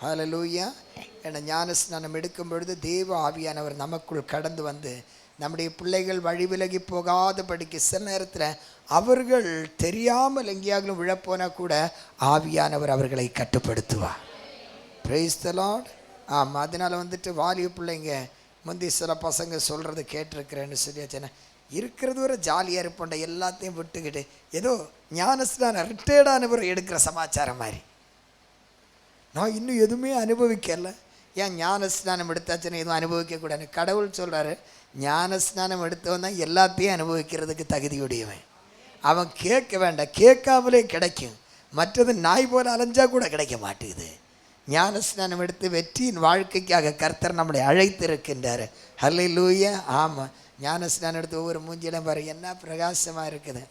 ஹல்லேலூயா. என ஞானஸ்நானம் எடுக்கும் பொழுது தேவ ஆவியானவர் நமக்குள் கடந்து வந்து நம்முடைய பிள்ளைகள் வழி விலகி போகாதபடிக்கு சில நேரத்தில் அவர்கள் தெரியாமல் எங்கேயாவது விழப்போனால் கூட ஆவியானவர் அவர்களை கட்டுப்படுத்துவார். Price the Lord. ஆமாம், அதனால் வந்துட்டு வாலிய பிள்ளைங்க முந்தி சில பசங்க சொல்கிறது கேட்டிருக்கிறேன்னு சொல்லியாச்சுன்னா, இருக்கிறது ஒரு ஜாலியாக இருப்போண்ட எல்லாத்தையும் விட்டுக்கிட்டு ஏதோ ஞானஸ்நானம் ரிட்டையர்டானவர் எடுக்கிற சமாச்சாரம் மாதிரி. நான் இன்னும் எதுவுமே அனுபவிக்கலை. ஏன் ஞானஸ்நானம் எடுத்தாச்சுன்னு எதுவும் அனுபவிக்கக்கூடாது. கடவுள் சொல்கிறாரு, ஞானஸ்நானம் எடுத்தவன் தான் எல்லாத்தையும் அனுபவிக்கிறதுக்கு தகுதியுடையவன். அவன் கேட்க வேண்டாம், கேட்காமலே கிடைக்கும். மற்றது நாய் போல் அலைஞ்சா கூட கிடைக்க மாட்டேங்குது. ஞானஸ்நானம் எடுத்து வெற்றியின் வாழ்க்கைக்காக கர்த்தர் நம்மளை அழைத்திருக்கின்றார். ஹல்லேலூயா. ஆமாம், ஞானஸ்நானம் எடுத்து ஒவ்வொரு மூஞ்சியிலும் பாரு என்ன பிரகாசமாக இருக்குது.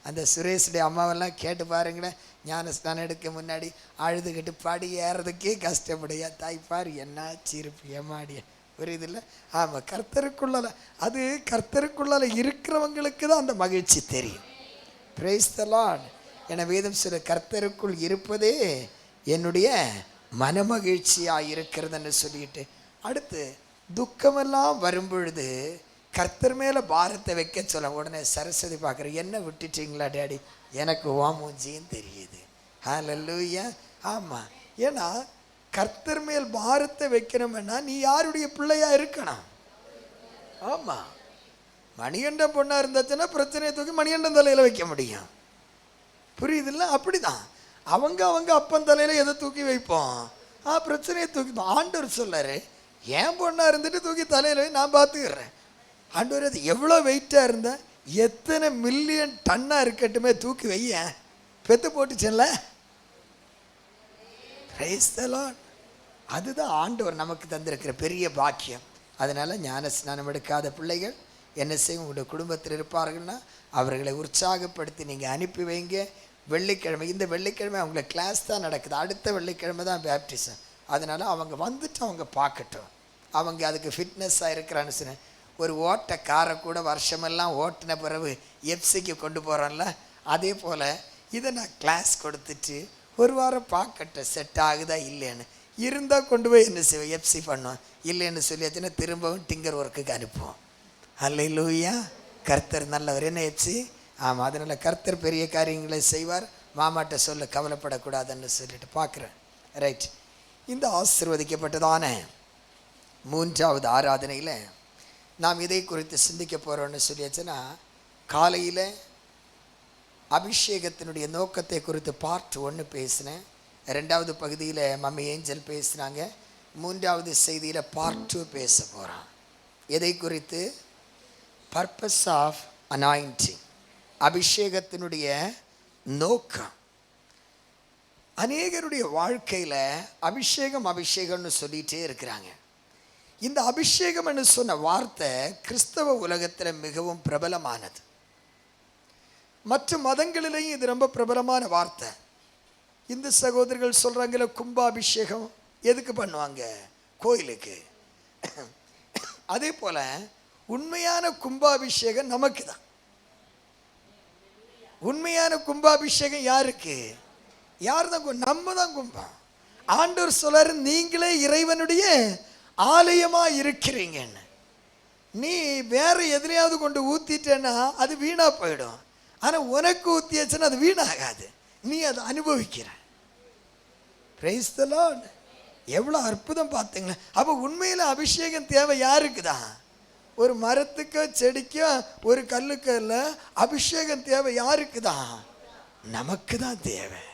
அந்த சுரேஷுடைய அம்மாவெல்லாம் கேட்டு பாருங்களேன், ஞானஸ்நானம் எடுக்க முன்னாடி அழுதுகிட்டு படி ஏறதுக்கே கஷ்டப்படையா தாய்ப்பார் என்ன சிரிப்பு ஏமாடிய ஒரு இதில். ஆமாம், கர்த்தருக்குள்ளால அது கர்த்தருக்குள்ளால இருக்கிறவங்களுக்கு தான் அந்த மகிழ்ச்சி தெரியும். Price the Lord. என வேதம் சொல்ல கர்த்தருக்குள் இருப்பதே என்னுடைய மனமகிழ்ச்சியாக இருக்கிறதுன்னு சொல்லிட்டு, அடுத்து துக்கமெல்லாம் வரும்பொழுது கர்த்தர் மேலே பாரத்தை வைக்க சொல்ல உடனே சரஸ்வதி பார்க்குற என்ன விட்டுட்டீங்களா டேடி, எனக்கு மூஞ்சியும் தெரியுது. ஹல்லேலூயா. ஆமாம், ஏன்னா கர்த்தர் மேல் பாரத்தை வைக்கணும்னா நீ யாருடைய பிள்ளையாக இருக்கணும். ஆமாம், மணிகண்டன் பொண்ணாக இருந்தாச்சுன்னா பிரச்சனையை தூக்கி மணிகண்டன் தலையில் வைக்க முடியும். புரியுதுல்ல? அப்படி தான் அவங்க அப்பன் தலையில் எதை தூக்கி வைப்போம், பிரச்சனையை தூக்கி. ஆண்டவர் சொல்லாரு, ஏன் பொண்ணாக இருந்துட்டு தூக்கி தலையில் நான் பார்த்துக்கிறேன். ஆண்டவர் அது எவ்வளோ வெயிட்டாக இருந்தால் எத்தனை மில்லியன் டன்னாக இருக்கட்டுமே தூக்கி வைய, பெத்து போட்டுச்சல்ல. Price the Lord. அதுதான் ஆண்டவர் நமக்கு தந்திருக்கிற பெரிய பாக்கியம். அதனால் ஞானஸ்நானம் எடுக்காத பிள்ளைகள் என்ன செய்யும், உங்களுடைய குடும்பத்தில் இருப்பார்கள்னா அவர்களை உற்சாகப்படுத்தி நீங்கள் அனுப்பி வைங்க. வெள்ளிக்கிழமை, இந்த வெள்ளிக்கிழமை அவங்கள கிளாஸ் தான் நடக்குது, அடுத்த வெள்ளிக்கிழமை தான் பேப்டிசம். அதனால் அவங்க வந்துட்டு அவங்க பார்க்கட்டும், அவங்க அதுக்கு ஃபிட்னஸாக இருக்கிறான்னு சொன்னேன். ஒரு ஓட்ட காரை கூட வருஷமெல்லாம் ஓட்டின பிறகு எஃப்சிக்கு கொண்டு போகிறோம்ல, அதே போல் இதை நான் கிளாஸ் கொடுத்துட்டு ஒரு வாரம் பார்க்கட்டும் செட் ஆகுதா இல்லைன்னு. இருந்தால் கொண்டு போய் என்ன செய்வோம், எஃப்சி பண்ணோம். இல்லைன்னு சொல்லியாச்சுன்னா திரும்பவும் டிங்கர் ஒர்க்குக்கு அனுப்புவோம். ஹல்லேலூயா. கர்த்தர் நல்லவர். என்ன எஃப்சி? ஆமாம், அதனால் கர்த்தர் பெரிய காரியங்களை செய்வார். மாமாட்ட சொல்ல கவலைப்படக்கூடாதுன்னு சொல்லிட்டு பார்க்குறேன். ரைட். இந்த ஆசீர்வதிக்கப்பட்டதான 3வது ஆராதனையில் நாம் இதை குறித்து சிந்திக்க போகிறோன்னு சொல்லியாச்சுன்னா, காலையில் அபிஷேகத்தினுடைய நோக்கத்தை குறித்து பார்ட் 1 பேசினேன். 2வது பகுதியில் மம்மி ஏஞ்சல் பேசினாங்க. 3வது செய்தியில் பார்ட் 2 பேச போகிறான். எதை குறித்து? பர்பஸ் ஆஃப் அனாயிண்டிங், அபிஷேகத்தினுடைய நோக்கம். அநேகருடைய வாழ்க்கையில் அபிஷேகம்னு சொல்லிகிட்டே இருக்கிறாங்க. இந்த அபிஷேகம்னு சொன்ன வார்த்தை கிறிஸ்தவ உலகத்தில் மிகவும் பிரபலமானது. மற்ற மதங்களிலேயும் இது ரொம்ப பிரபலமான வார்த்தை. இந்து சகோதரர்கள் சொல்கிறாங்கள, கும்பாபிஷேகம் எதுக்கு பண்ணுவாங்க? கோயிலுக்கு. அதே போல் உண்மையான கும்பாபிஷேகம் நமக்கு தான். உண்மையான கும்பாபிஷேகம் யாருக்கு? யார் தான்? நம்ம தான் கும்பம். ஆண்டவர் சொல்றாரு, நீங்களே இறைவனுடைய ஆலயமாக இருக்கிறீங்கன்னு. நீ வேற எதிலையாவது கொண்டு ஊற்றிட்டேன்னா அது வீணாக போயிடும். ஆனால் உனக்கு ஊற்றியாச்சுன்னா அது வீணாகாது, நீ அதை அனுபவிக்கிற. Price the Lord. எவ்வளோ அற்புதம் பார்த்தீங்களா? அப்போ உண்மையில் அபிஷேகம் தேவை யாருக்கு தான்? ஒரு மரத்துக்கோ செடிக்கோ ஒரு கல்லுக்கோ இல்லை, அபிஷேகம் தேவை யாருக்கு தான்? நமக்கு தான் தேவை.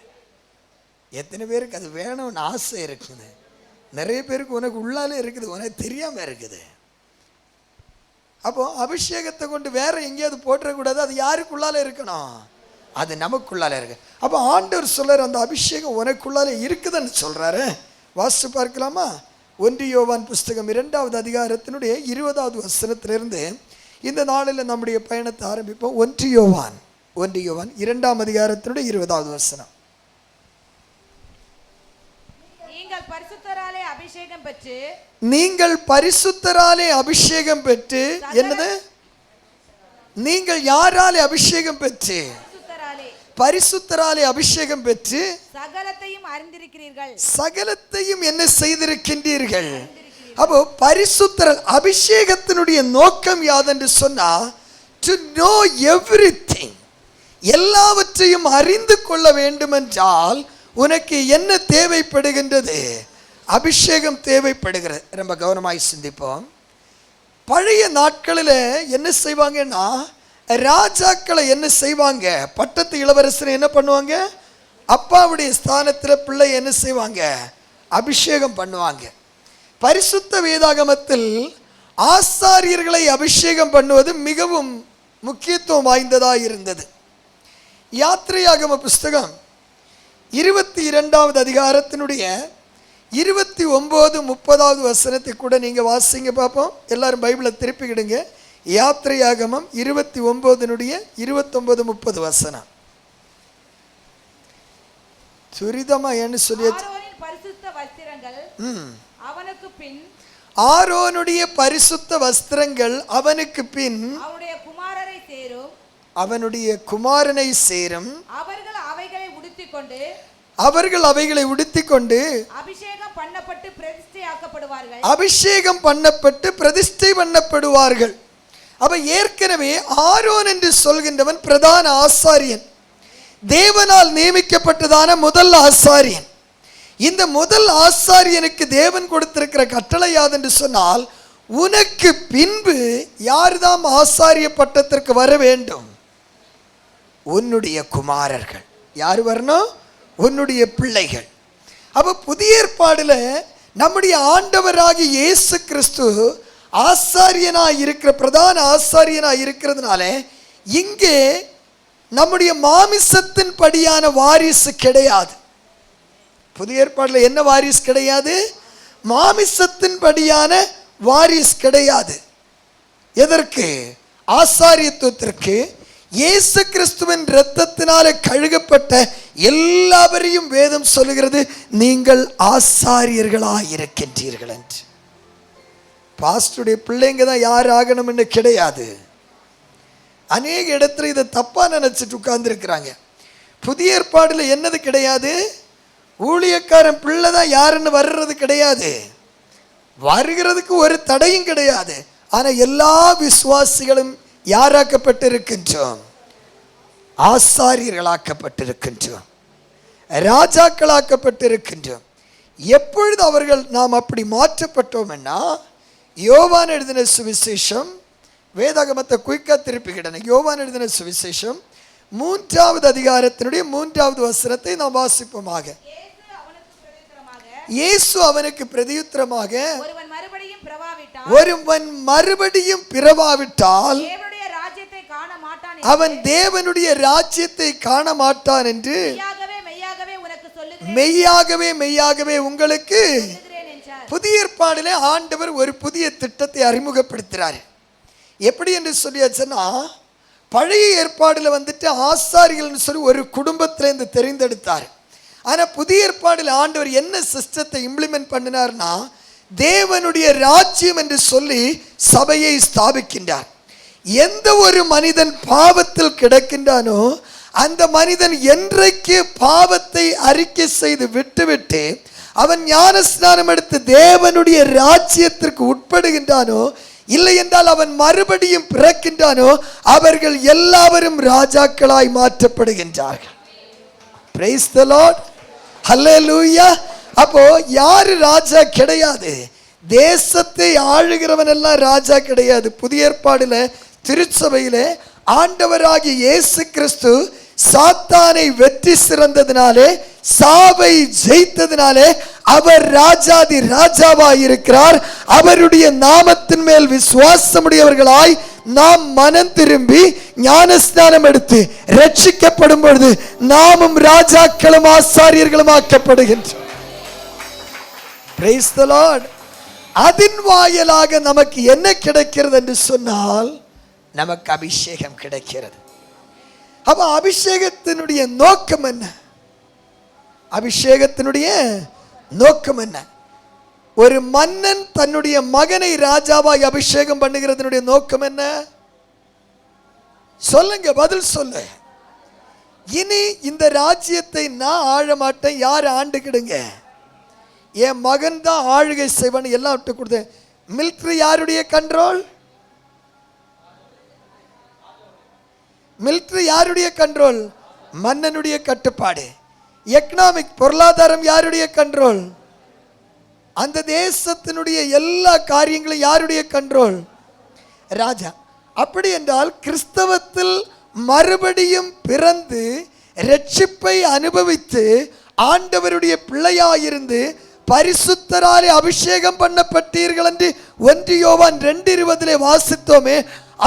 எத்தனை பேருக்கு அது வேணும்னு ஆசை இருக்குது? நிறைய பேருக்கு உனக்கு உள்ளாலே இருக்குது, உனக்கு தெரியாமல் இருக்குது. அப்போ அபிஷேகத்தை கொண்டு வேற எங்கேயாவது போட்டுறக்கூடாது. அது யாருக்குள்ளால இருக்கணும்? அது நமக்குள்ளால இருக்கு. அப்போ ஆண்டவர் சொல்றாரு, அந்த அபிஷேகம் உனக்குள்ளாலே இருக்குதுன்னு சொல்றாரு. வாசித்து பார்க்கலாமா? 1 யோவான் புஸ்தகம் 2வது அதிகாரத்தினுடைய 20வது வசனத்திலிருந்து இந்த நாளில் நம்முடைய பயணத்தை ஆரம்பிப்போம். 1 யோவான் 2ஆம் அதிகாரத்தினுடைய 20வது வசனம். நீங்கள் பரிசுத்தராலே அபிஷேகம் பெற்று என்னது? நீங்கள் யாராலே அபிஷேகம் பெற்று? பரிசுத்தராலே அபிஷேகம் பெற்று சகலத்தையும் அறிந்திருக்கிறீர்கள். சகலத்தையும் என்ன செய்திருக்கின்றீர்கள்? அப்போ பரிசுத்தர் அபிஷேகத்தினுடைய நோக்கம் யாதென்று சொன்னா, டு நோ எவ்ரிதிங், எல்லாவற்றையும் அறிந்து கொள்ள வேண்டுமென்றால் உனக்கு என்ன தேவைப்படுகின்றது? அபிஷேகம் தேவைப்படுகிறது. ரொம்ப கவனமாய் சிந்திப்போம். பழைய நாட்களில் என்ன செய்வாங்கன்னா, ராஜாக்களை என்ன செய்வாங்க, பட்டத்து இளவரசரை என்ன பண்ணுவாங்க, அப்பாவுடைய ஸ்தானத்தில் பிள்ளை என்ன செய்வாங்க, அபிஷேகம் பண்ணுவாங்க. பரிசுத்த வேதாகமத்தில் ஆசாரியர்களை அபிஷேகம் பண்ணுவது மிகவும் முக்கியத்துவம் வாய்ந்ததாக இருந்தது. யாத்திரையாகம புஸ்தகம் 22வது அதிகாரத்தினுடைய 29, 30வது வசனத்தை கூட நீங்கள் வாசிங்க பார்ப்போம். எல்லாரும் பைபிளை திருப்பிக்கிடுங்க. யாத்திரையாகமம் 29 29, 30 வசனம். துரிதமா என்ன சொல்லியாச்சு? ஆரோனுடைய பரிசுத்த வஸ்திரங்கள் அவனுக்கு பின் அவனுடைய குமாரனை சேரும். அவர்கள் அவைகளை உடுத்திக்கொண்டு அபிஷேகம் பண்ணப்பட்டு பிரதிஷ்டை பண்ணப்படுவார்கள். அப்ப ஏற்கனவே ஆரோன் என்று சொல்கின்றவன் பிரதான ஆசாரியன், தேவனால் நியமிக்கப்பட்டதான முதல் ஆசாரியன். இந்த முதல் ஆசாரியனுக்கு தேவன் கொடுத்திருக்கிற கட்டளை யாதென்று சொன்னால், உனக்கு பின்பு யார்தாம் ஆசாரிய பட்டத்திற்கு வர வேண்டும்? உன்னுடைய குமாரர்கள். யார் வரணும்? உன்னுடைய பிள்ளைகள். அப்ப புதிய ஏற்பாடுல நம்முடைய ஆண்டவராகிய இயேசு கிறிஸ்து ஆசாரியனாய் இருக்கிற, பிரதான ஆசாரியனாய் இருக்கிறதுனால இங்கே நம்முடைய மாமிசத்தின் படியான வாரிசு கிடையாது. புதிய ஏற்பாடுல என்ன வாரிசு கிடையாது? மாமிசத்தின் படியான வாரிசு கிடையாது. எதற்கு? ஆசாரியத்துவத்திற்கு. இயேசு கிறிஸ்துவின் இரத்தத்தினாலே கழுகப்பட்ட எல்லாவரையும் வேதம் சொல்லுகிறது, நீங்கள் ஆசாரியர்களாய் இருக்கின்றீர்கள் என்று. பாஸ்டருடைய பிள்ளைங்க தான் யார் ஆகணும்னு கிடையாது. அநேக இடத்துல இதை தப்பா நினைச்சிட்டு உட்கார்ந்து இருக்கிறாங்க. புதிய ஏற்பாடுல என்னது கிடையாது? ஊழியக்காரன் பிள்ளை தான் யாருன்னு வர்றது கிடையாது. வருகிறதுக்கு ஒரு தடையும் கிடையாது. ஆனா எல்லா விசுவாசிகளும் யாராக்கப்பட்டிருக்கின்றோம்? ஆசாரியர்களாக்கப்பட்டிருக்கின்றோம், ராஜாக்களாக்கப்பட்டிருக்கின்றோம். எப்பொழுது அவர்கள் நாம் அப்படி மாற்றப்பட்டோம்னா, யோவான் எழுதின சுவிசேஷம், வேதாகமத்தை குயிக்கா திருப்பிக்கிட்டன. யோவான் எழுதின சுவிசேஷம் 3வது அதிகாரத்தினுடைய 3வது வசனத்தை நாம் வாசிப்போமாக. இயேசு அவனுக்கு பிரதியுத்தரமாக, ஒருவன் மறுபடியும் பிறவாவிட்டால் அவன் தேவனுடைய ராஜ்யத்தை காண மாட்டான் என்று மெய்யாகவே மெய்யாகவே உங்களுக்கு. புதிய ஏற்பாடிலே ஆண்டவர் ஒரு புதிய திட்டத்தை அறிமுகப்படுத்துகிறார். எப்படி என்று சொல்லியாச்சுன்னா, பழைய ஏற்பாடுல வந்துட்டு ஆசாரிகள்னு சொல்லி ஒரு குடும்பத்திலேருந்து தெரிந்தெடுத்தார். ஆனால் புதிய ஏற்பாடில் ஆண்டவர் என்ன சிஸ்டத்தை இம்ப்ளிமெண்ட் பண்ணினார்னா, தேவனுடைய ராஜ்யம் என்று சொல்லி சபையை ஸ்தாபிக்கின்றார். எந்த ஒரு மனிதன் பாவத்தில் கிடக்கின்றானோ அந்த மனிதன் என்றைக்கு பாவத்தை அறிக்கை செய்து விட்டுவிட்டு அவன் ஞானஸ்நானம் எடுத்து தேவனுடைய ராஜ்யத்திற்கு உட்படுகின்றானோ, இல்லை என்றால் அவன் மறுபடியும் பிறக்கின்றானோ, அவர்கள் எல்லாவரும் ராஜாக்களாய் மாற்றப்படுகின்றார்கள். பிரைஸ் தி லார்ட், ஹல்லேலூயா. அப்போ யாரு ராஜா கிடையாது? தேசத்தை ஆளுகிறவன் எல்லாம் ராஜா கிடையாது. புதிய ஏற்பாடுல திருச்சபையிலே ஆண்டவராகிய இயேசு கிறிஸ்து சாத்தானை வெற்றி சிறந்ததினாலே, சாவை ஜெயித்ததினாலே அவர் ராஜாதி ராஜாவாய் இருக்கிறார். அவருடைய நாமத்தின் மேல் விசுவாசமுடையவர்களாய் நாம் மனம் திரும்பி ஞானஸ்நானம் எடுத்து ரட்சிக்கப்படும் பொழுது நாமும் ராஜாக்களும் ஆசாரியர்களும் ஆக்கப்படுகின்றோம். Price the Lord. அதன் வாயிலாக நமக்கு என்ன கிடைக்கிறது என்று சொன்னால், நமக்கு அபிஷேகம் கிடைக்கிறது. அப்ப அபிஷேகத்தினுடைய நோக்கம் என்ன? அபிஷேகத்தினுடைய நோக்கம் என்ன? ஒரு மன்னன் தன்னுடைய மகனை ராஜாவாய் அபிஷேகம் பண்ணுகிறதனுடைய நோக்கம் என்ன? சொல்லுங்க, பதில் சொல்லு. இனி இந்த ராஜ்யத்தை நான் ஆழ மாட்டேன், யார் ஆண்டுக்கிடுங்க, என் மகன் தான் ஆளுகை செய்வன் எல்லாம் விட்டு கொடுத்து. மிலிட்ரி யாருடைய கண்ட்ரோல்? மிலிட்ரி யாருடைய கண்ட்ரோல்? மன்னனுடைய கட்டுப்பாடு. எக்கனாமிக் பொருளாதாரம் யாருடைய கண்ட்ரோல்? அந்த தேசத்தினுடைய எல்லா காரியங்களும் யாருடைய கண்ட்ரோல்? ராஜா. அப்படி என்றால் கிறிஸ்தவத்தில் மறுபடியும் பிறந்து ரட்சிப்பை அனுபவித்து ஆண்டவருடைய பிள்ளையாயிருந்து பரிசுத்தராலே அபிஷேகம் பண்ணப்பட்டீர்கள் என்று 1 யோவான் 2:20 வாசித்தோமே.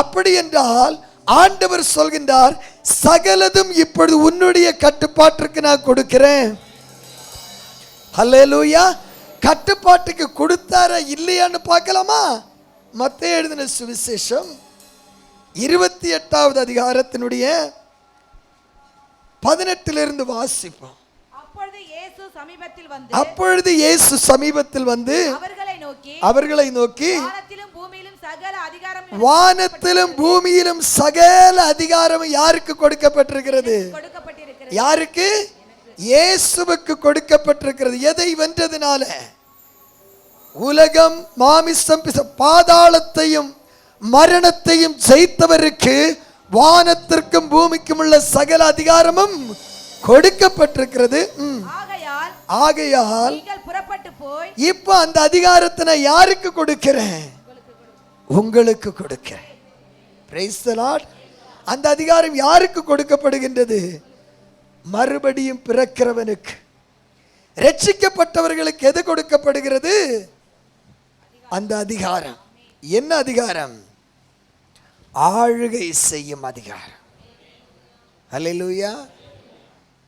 அப்படி என்றால் ஆண்டவர் சொல்கின்றார், சகலதும் இப்பொழுது உன்னுடைய கட்டுப்பாட்டிற்கு நான் கொடுக்கிறேன். ஹல்லேலூயா. கட்டுப்பாட்டுக்கு கொடுத்தார இல்லையான்னு பார்க்கலாமா? மத்தேயு எழுதின சுவிசேஷம் 28வது அதிகாரத்தினுடைய 18 வாசிப்போம். அப்பொழுது இயேசு சமீபத்தில் வந்து அவர்களை நோக்கி வானத்திலும் பூமியிலும் சகல அதிகாரமும் யாருக்கு கொடுக்கப்பட்டிருக்கிறது? யாருக்கு? இயேசுவுக்கு கொடுக்கப்பட்டிருக்கிறது. எதை வென்றதுனால? உலகம், மாமிசம், பாதாளத்தையும் மரணத்தையும் ஜெயித்தவருக்கு வானத்திற்கும் பூமிக்கும் உள்ள சகல அதிகாரமும் கொடுக்கப்பட்டிருக்கிறது. ஆகையால் இப்ப அந்த அதிகாரத்தை நான் யாருக்கு கொடுக்கிறேன்? உங்களுக்கு கொடுக்கிறேன். Price the Lord. அந்த அதிகாரம் யாருக்கு கொடுக்கப்படுகின்றது? மறுபடியும் பிறக்கிறவனுக்கு. ரட்சிக்கப்பட்டவர்களுக்கு எது கொடுக்கப்படுகிறது? அந்த அதிகாரம். என்ன அதிகாரம்? ஆளுகை செய்யும் அதிகாரம். அல்லேலூயா.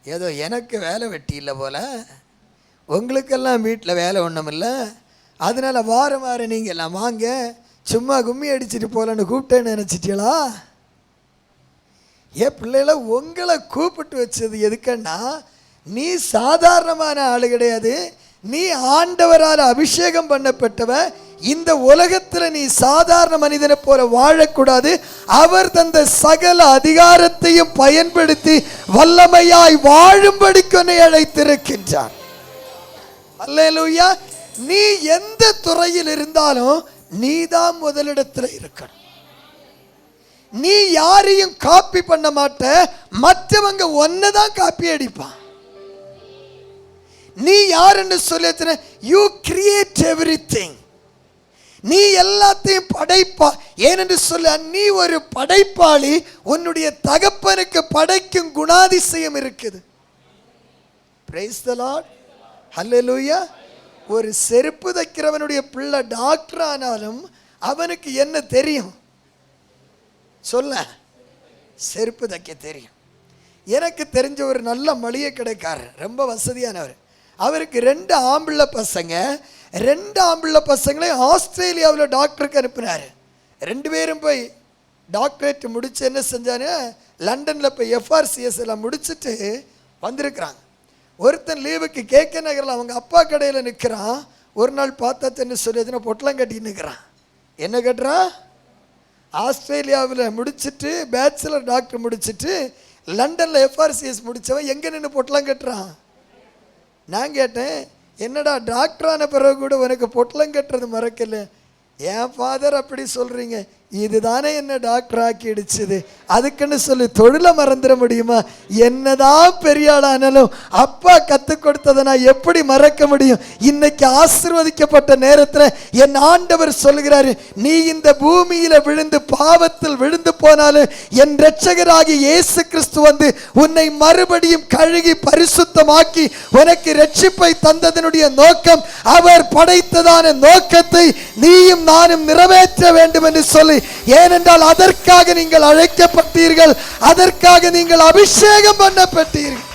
ஏதோ எனக்கு வேலை வெட்டி இல்லை போல, உங்களுக்கெல்லாம் வீட்டில் வேலை ஒன்றும் இல்லை, அதனால வாரம் வாரம் நீங்கள் எல்லாம் வாங்க சும்மா கும்மி அடிச்சுட்டு போகலன்னு கூப்பிட்டேன்னு நினச்சிட்டீங்களா? ஏன் பிள்ளைகளை உங்களை கூப்பிட்டு வச்சது எதுக்குன்னா, நீ சாதாரணமான ஆளு கிடையாது, நீ ஆண்டவரால் அபிஷேகம் பண்ணப்பட்டவ. இந்த உலகத்தில் நீ சாதாரண மனிதனை போல வாழக்கூடாது. அவர் தந்த சகல அதிகாரத்தையும் பயன்படுத்தி வல்லமையாய் வாழும்படிக்கு உன்னை அழைத்திருக்கின்றார். அல்லேலூயா. நீ எந்த துறையில் இருந்தாலும் நீதான் முதலிடத்தில் இருக்கணும். நீ யாரையும் காப்பி பண்ண மாட்ட, மற்றவங்க ஒன்னதான் காப்பி அடிப்பான். நீ யாருன்னு சொல்லி யூ கிரியேட் எவ்ரிதிங். நீ எல்லாத்தையும் படைப்பா. ஏனென்று சொல்ல, நீ ஒரு படைப்பாளி. உன்னுடைய தகப்பனுக்கு படைக்கும் குணாதிசயம் இருக்குது. Praise the lord. ஹல்லேலூயா. ஒரு செருப்பு தைக்கிறவனுடைய பிள்ளை டாக்டர் ஆனாலும் அவனுக்கு என்ன தெரியும் சொல்ல? செருப்பு தைக்க தெரியும். எனக்கு தெரிஞ்ச ஒரு நல்ல மளிகை கடைக்காரர், ரொம்ப வசதியானவர். அவருக்கு 2 ஆம்பிள்ளை பசங்க. 2 ஆம்பிள்ளை பசங்களையும் ஆஸ்திரேலியாவில் டாக்டருக்கு அனுப்பினார். 2 பேரும் போய் டாக்டரேட் முடிச்சு என்ன செஞ்சானு, லண்டனில் போய் FRCS எல்லாம் முடிச்சுட்டு வந்திருக்கிறாங்க. ஒருத்தன் லீவுக்கு KK நகரில் அவங்க அப்பா கடையில் நிற்கிறான். ஒரு நாள் பார்த்தா என்ன சொல்லியதுன்னா, பொட்டலம் கட்டி நிற்கிறான். என்ன கட்டுறான்? ஆஸ்திரேலியாவில் முடிச்சுட்டு பேச்சுலர் டாக்டர் முடிச்சுட்டு லண்டனில் FRCS முடித்தவன் எங்கே நின்று பொட்டலம் கட்டுறான்? நான் கேட்டேன், என்னடா டாக்டரான பிறகு கூட உனக்கு பொட்டலம் கட்டுறது மறக்கல? என் ஃபாதர் அப்படி சொல்கிறீங்க, இதுதானே என்ன டாக்டர் ஆக்கிடுச்சுது, அதுக்குன்னு சொல்லி தொழிலை மறந்துட முடியுமா? என்னதான் பெரிய ஆளானாலும் அப்பா கற்றுக் கொடுத்ததை நான் எப்படி மறக்க முடியும்? இன்னைக்கு ஆசீர்வதிக்கப்பட்ட நேரத்தில் என் ஆண்டவர் சொல்கிறாரு, நீ இந்த பூமியில் விழுந்து பாவத்தில் விழுந்து போனாலும் என் இரட்சகராகி இயேசு கிறிஸ்து வந்து உன்னை மறுபடியும் கழுகி பரிசுத்தமாக்கி உனக்கு இரட்சிப்பை தந்ததனுடைய நோக்கம், அவர் படைத்ததான நோக்கத்தை நீயும் நானும் நிறைவேற்ற வேண்டும் என்று சொல்லி, ஏனென்றால் அதற்காக நீங்கள் அழைக்கப்பட்டீர்கள், அதற்காக நீங்கள் அபிஷேகம் பண்ணப்பட்டீர்கள்.